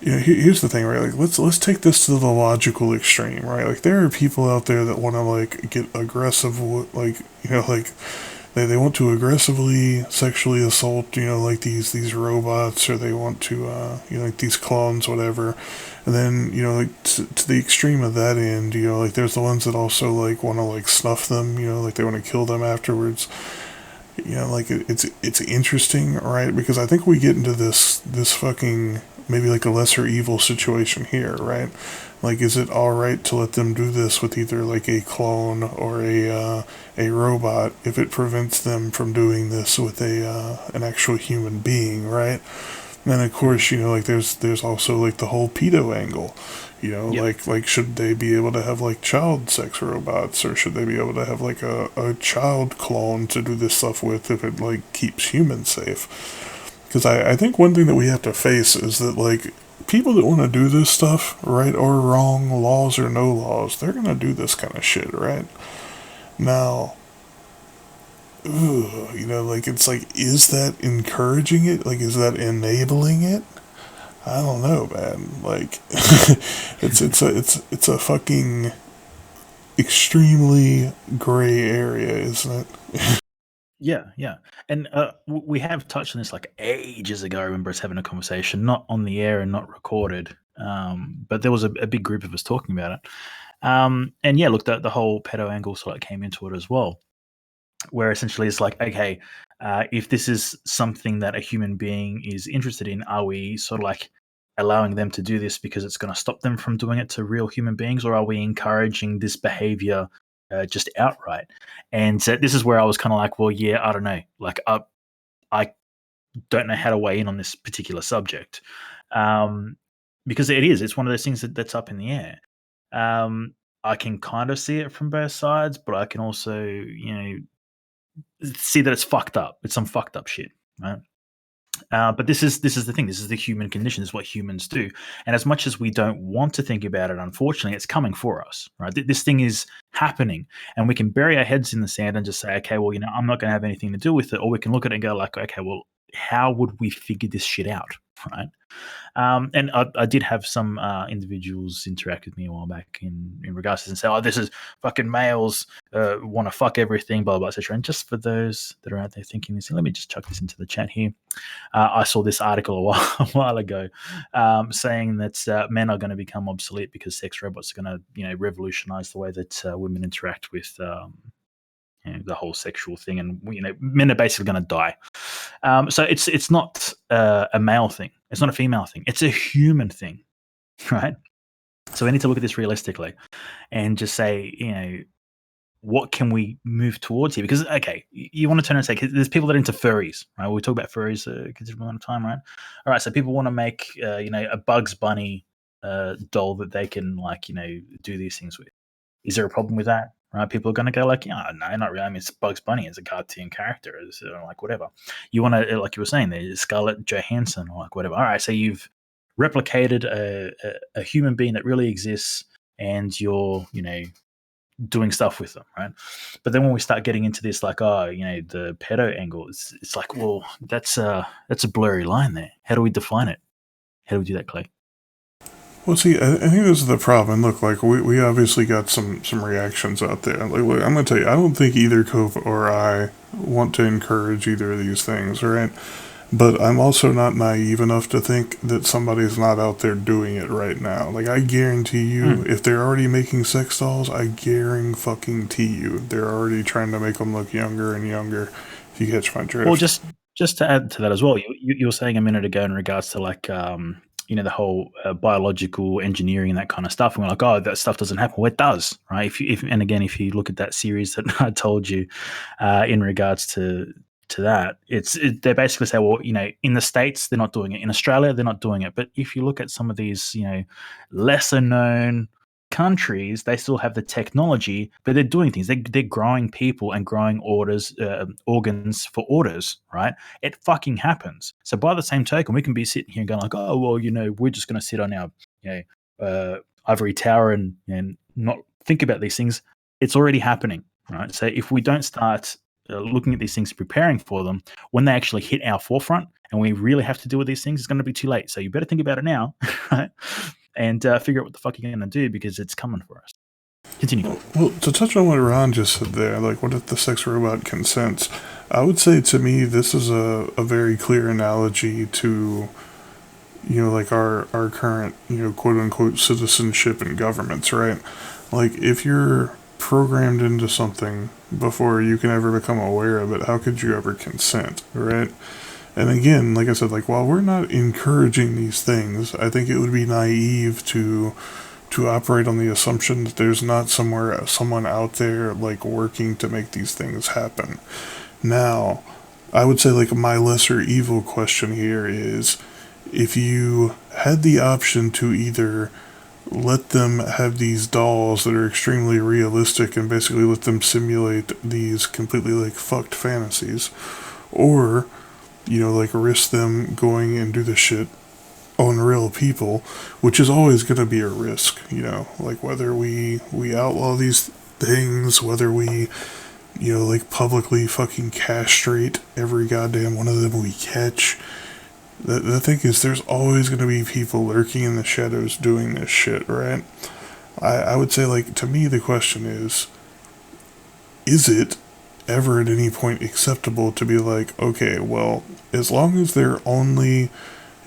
here's the thing, right? Like, let's take this to the logical extreme, right? Like, there are people out there that want to like get aggressive, like like they want to aggressively sexually assault, like these robots, or they want to, like these clones, whatever. And then, like to the extreme of that end, like there's the ones that also like want to like snuff them, like they want to kill them afterwards. Like it's interesting, right? Because I think we get into this fucking maybe like a lesser evil situation here, right? Like, is it all right to let them do this with either like a clone or a robot if it prevents them from doing this with a an actual human being, right? And then of course, like there's also like the whole pedo angle. Yep. Like should they be able to have like child sex robots, or should they be able to have like a child clone to do this stuff with if it like keeps humans safe? Because I think one thing that we have to face is that like people that want to do this stuff, right or wrong, laws or no laws, they're gonna do this kind of shit, right? Now, like it's like, is that encouraging it? Like, is that enabling it? I don't know, man. Like, it's a fucking extremely gray area, isn't it? Yeah, yeah. And we have touched on this like ages ago. I remember us having a conversation, not on the air and not recorded, but there was a big group of us talking about it. And yeah, look, the whole pedo angle sort of came into it as well, where essentially it's like, okay, if this is something that a human being is interested in, are we sort of like allowing them to do this because it's going to stop them from doing it to real human beings, or are we encouraging this behavior just outright? And so this is where I was kind of like, well, yeah, I don't know. Like, I don't know how to weigh in on this particular subject, um, because it's one of those things that's up in the air. Um, I can kind of see it from both sides, but I can also, see that it's fucked up. It's some fucked up shit, right? But this is the thing. This is the human condition. This is what humans do. And as much as we don't want to think about it, unfortunately, it's coming for us, right? This thing is happening, and we can bury our heads in the sand and just say, okay, well, I'm not going to have anything to do with it, or we can look at it and go, like, okay, well, how would we figure this shit out, right? And I did have some individuals interact with me a while back in regards to this and say, "Oh, this is fucking males want to fuck everything, blah blah, etc." And just for those that are out there thinking this, let me just chuck this into the chat here. I saw this article a while ago saying that men are going to become obsolete because sex robots are going to, revolutionize the way that women interact with. The whole sexual thing, and men are basically going to die. So it's not a male thing. It's not a female thing. It's a human thing, right? So we need to look at this realistically and just say, what can we move towards here? Because okay, you want to turn and say there's people that are into furries, right? We talk about furries a considerable amount of time, right? All right, so people want to make a Bugs Bunny doll that they can do these things with. Is there a problem with that? Right? People are going to go like, yeah, no, not really. I mean, it's Bugs Bunny. It's a cartoon character. It's like whatever. You want to, like you were saying, there's Scarlett Johansson or like whatever. All right, so you've replicated a human being that really exists, and you're, doing stuff with them, right? But then when we start getting into this, like, the pedo angle, it's like, well, that's a blurry line there. How do we define it? How do we do that, Clay? Well, see, I think this is the problem. Look, like we obviously got some reactions out there. Like, look, I'm gonna tell you, I don't think either Cove or I want to encourage either of these things, right? but I'm also not naive enough to think that somebody's not out there doing it right now. Like, I guarantee you, Mm. if they're already making sex dolls, I guarantee you, they're already trying to make them look younger and younger, if you catch my Well, drift. just to add to that as well, you were saying a minute ago in regards to like the whole biological engineering and that kind of stuff, and we're like, oh, that stuff doesn't happen. Well, it does, right? If and again, if you look at that series that I told you in regards to that, they basically say, well, in the States they're not doing it, in Australia they're not doing it, but if you look at some of these, lesser known countries, they still have the technology, but they're doing things. They're growing people and growing organs for orders, right? It fucking happens. So by the same token, we can be sitting here and going like, oh well, we're just going to sit on our ivory tower and not think about these things. It's already happening, right? So if we don't start looking at these things, preparing for them, when they actually hit our forefront and we really have to deal with these things, it's going to be too late. So you better think about it now, right? And figure out what the fuck you're going to do because it's coming for us. Continue. Well, to touch on what Ron just said there, like, what if the sex robot consents? I would say, to me, this is a very clear analogy to, like our current, quote unquote citizenship in governments, right? Like, if you're programmed into something before you can ever become aware of it, how could you ever consent, right? And again, like I said, like, while we're not encouraging these things, I think it would be naive to operate on the assumption that there's not someone out there like working to make these things happen. Now, I would say, like, my lesser evil question here is, if you had the option to either let them have these dolls that are extremely realistic and basically let them simulate these completely like fucked fantasies, or like risk them going and do the shit on real people, which is always going to be a risk, like whether we outlaw these things, whether we like publicly fucking castrate every goddamn one of them we catch. The thing is, there's always going to be people lurking in the shadows doing this shit, right? I would say, like, to me, the question is it ever at any point acceptable to be like, okay, well, as long as they're only,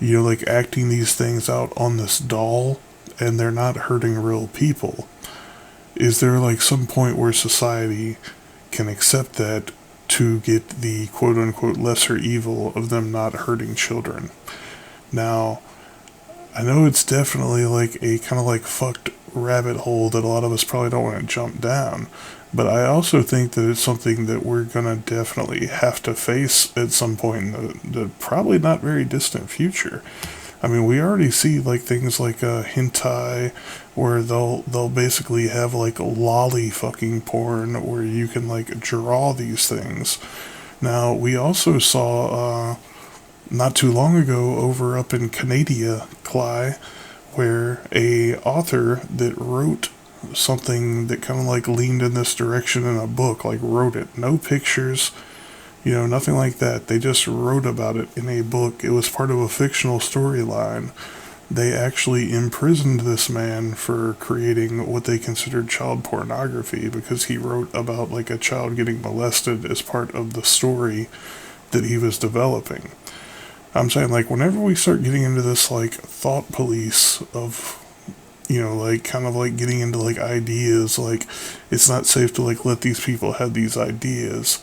like acting these things out on this doll and they're not hurting real people, is there like some point where society can accept that to get the quote unquote lesser evil of them not hurting children? Now, I know it's definitely like a kind of like fucked rabbit hole that a lot of us probably don't want to jump down, but I also think that it's something that we're gonna definitely have to face at some point in the probably not very distant future. I mean, we already see like things like hentai, where they'll basically have like lolly fucking porn where you can like draw these things. Now, we also saw not too long ago over up in Canada, Cly, where a author that wrote something that kind of like leaned in this direction in a book, like wrote it, no pictures, nothing like that. They just wrote about it in a book. It was part of a fictional storyline. They actually imprisoned this man for creating what they considered child pornography because he wrote about like a child getting molested as part of the story that he was developing. I'm saying, like, whenever we start getting into this like thought police of like kind of like getting into like ideas, like it's not safe to like let these people have these ideas,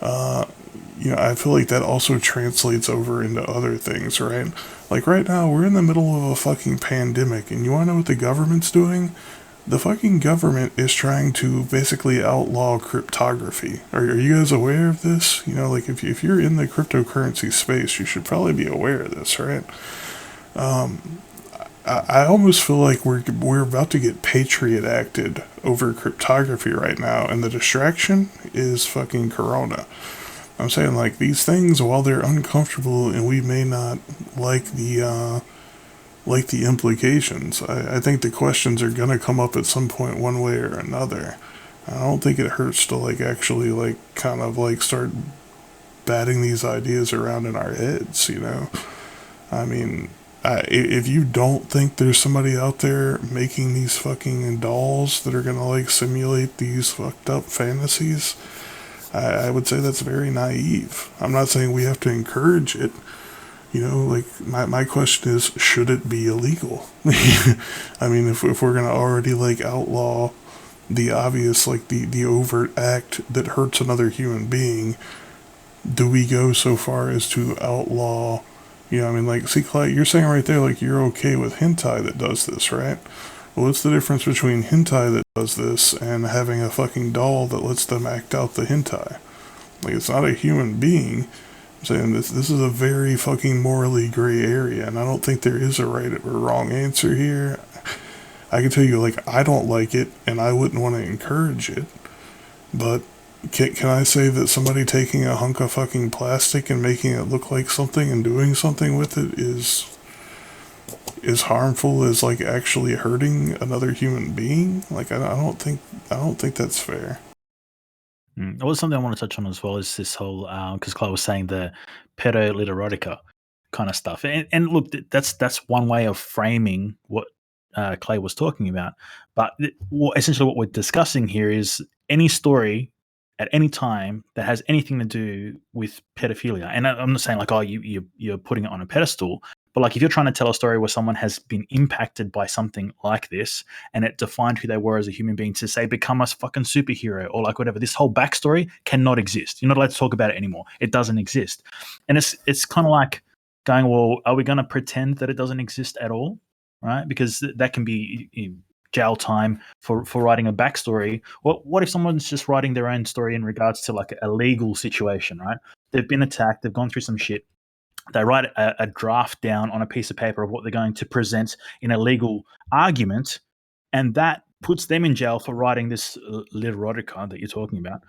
I feel like that also translates over into other things, right? Like right now, we're in the middle of a fucking pandemic, and you wanna know what the government's doing? The fucking government is trying to basically outlaw cryptography. Are you guys aware of this? Like if you're in the cryptocurrency space, you should probably be aware of this, right? I almost feel like we're about to get Patriot acted over cryptography right now, and the distraction is fucking Corona. I'm saying, like, these things, while they're uncomfortable and we may not like the implications, I think the questions are gonna come up at some point, one way or another. I don't think it hurts to like actually like kind of like start batting these ideas around in our heads. I mean, if you don't think there's somebody out there making these fucking dolls that are gonna like simulate these fucked up fantasies, I would say that's very naive. I'm not saying we have to encourage it. Like my question is, should it be illegal? I mean, if we're gonna already like outlaw the obvious, like the overt act that hurts another human being, do we go so far as to outlaw? I mean, like, see, Clyde, you're saying right there, like, you're okay with hentai that does this, right? Well, what's the difference between hentai that does this and having a fucking doll that lets them act out the hentai? Like, it's not a human being. I'm saying this is a very fucking morally gray area, and I don't think there is a right or wrong answer here. I can tell you, like, I don't like it, and I wouldn't want to encourage it, but can I say that somebody taking a hunk of fucking plastic and making it look like something and doing something with it is harmful as like actually hurting another human being? Like I don't think that's fair. Well, something I want to touch on as well is this whole because Chloe was saying the pedoliterotica kind of stuff, and look, that's one way of framing what Clay was talking about. But essentially, what we're discussing here is any story at any time that has anything to do with pedophilia. And I'm not saying like, oh, you're putting it on a pedestal, but like if you're trying to tell a story where someone has been impacted by something like this, and it defined who they were as a human being, to say become a fucking superhero or like whatever, this whole backstory cannot exist. You're not allowed to talk about it anymore. It doesn't exist, and it's kind of like going, well, are we going to pretend that it doesn't exist at all? Right? Because that can be jail time for writing a backstory. What if someone's just writing their own story in regards to like a legal situation, right? They've been attacked, they've gone through some shit. They write a draft down on a piece of paper of what they're going to present in a legal argument, and that puts them in jail for writing this literotica that you're talking about,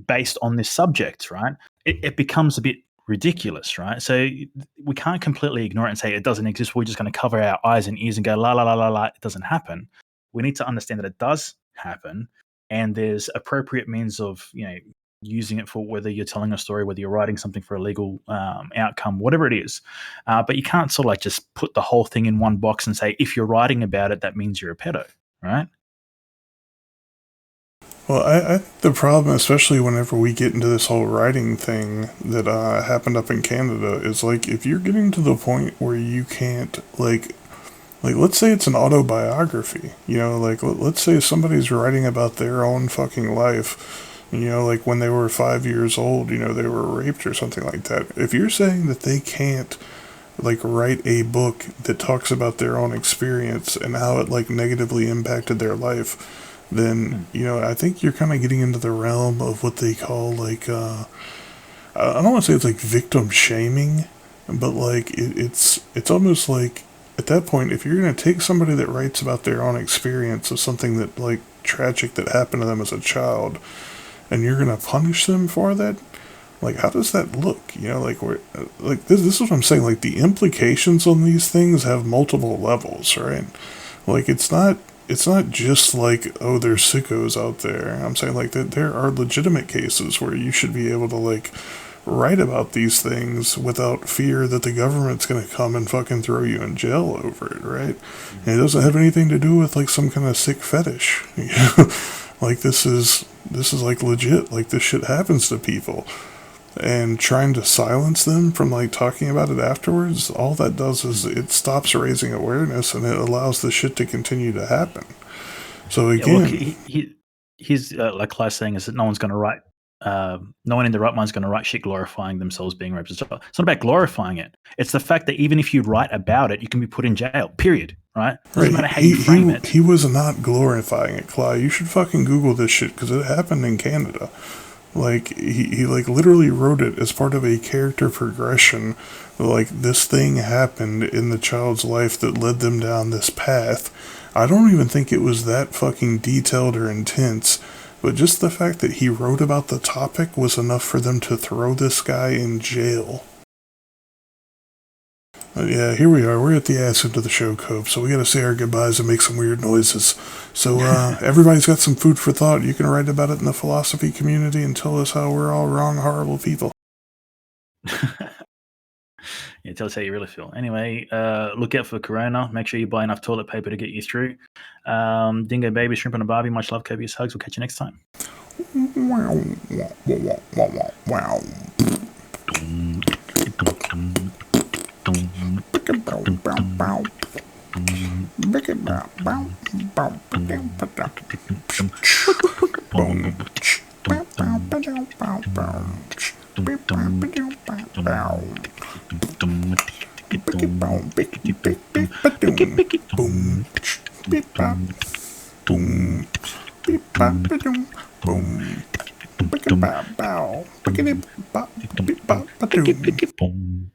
based on this subject, right? It becomes a bit ridiculous, right? So we can't completely ignore it and say it doesn't exist. We're just going to cover our eyes and ears and go la la la la la. It doesn't happen. We need to understand that it does happen, and there's appropriate means of using it for whether you're telling a story, whether you're writing something for a legal outcome, whatever it is. But you can't sort of like just put the whole thing in one box and say if you're writing about it, that means you're a pedo, right? Well, I the problem, especially whenever we get into this whole writing thing that happened up in Canada, is like if you're getting to the point where you can't like let's say it's an autobiography, like let's say somebody's writing about their own fucking life, like when they were 5 years old, they were raped or something like that. If you're saying that they can't like write a book that talks about their own experience and how it like negatively impacted their life, then I think you're kind of getting into the realm of what they call like I don't want to say it's like victim shaming, but like it's almost like at that point, if you're going to take somebody that writes about their own experience of something that like tragic that happened to them as a child, and you're going to punish them for that, like how does that look? Like we're like this is what I'm saying. Like the implications on these things have multiple levels, right? Like it's not just like, oh, there's sickos out there. I'm saying like that there are legitimate cases where you should be able to like write about these things without fear that the government's going to come and fucking throw you in jail over it, right? And it doesn't have anything to do with like some kind of sick fetish. Like this is like legit. Like this shit happens to people. And trying to silence them from like talking about it afterwards, all that does is it stops raising awareness and it allows the shit to continue to happen. So Yeah, well, again, he's like Claire's saying is that no one's going to write. No one in the right mind is going to write shit glorifying themselves being raped. It's not about glorifying it. It's the fact that even if you write about it, you can be put in jail. Period. Right? Doesn't matter how you frame it. He was not glorifying it, Clyde. You should fucking Google this shit because it happened in Canada. Like he like literally wrote it as part of a character progression. Like this thing happened in the child's life that led them down this path. I don't even think it was that fucking detailed or intense, but just the fact that he wrote about the topic was enough for them to throw this guy in jail. Yeah, here we are. We're at the ass end of the show, Cope, so we gotta say our goodbyes and make some weird noises. So, everybody's got some food for thought. You can write about it in the philosophy community and tell us how we're all wrong, horrible people. Yeah, tell us how you really feel. Anyway, look out for Corona. Make sure you buy enough toilet paper to get you through. Dingo baby, shrimp and a Barbie. Much love, copious hugs. We'll catch you next time. Wow, wow, wow, wow, wow. Bow, bow, bow. Bow, bow, bow, bow, bow. Boom. Bow, bow, bow, bow, bow. Bow, bow, bow, bow, bow. Bicky bow, bicky, bick, bick, ba-doom. Boom. Beep, bop. Boom. Beep, bop, ba-doom. Boom. Bicky, bow, bow. Bickety, bop, beep, bop, ba-doom.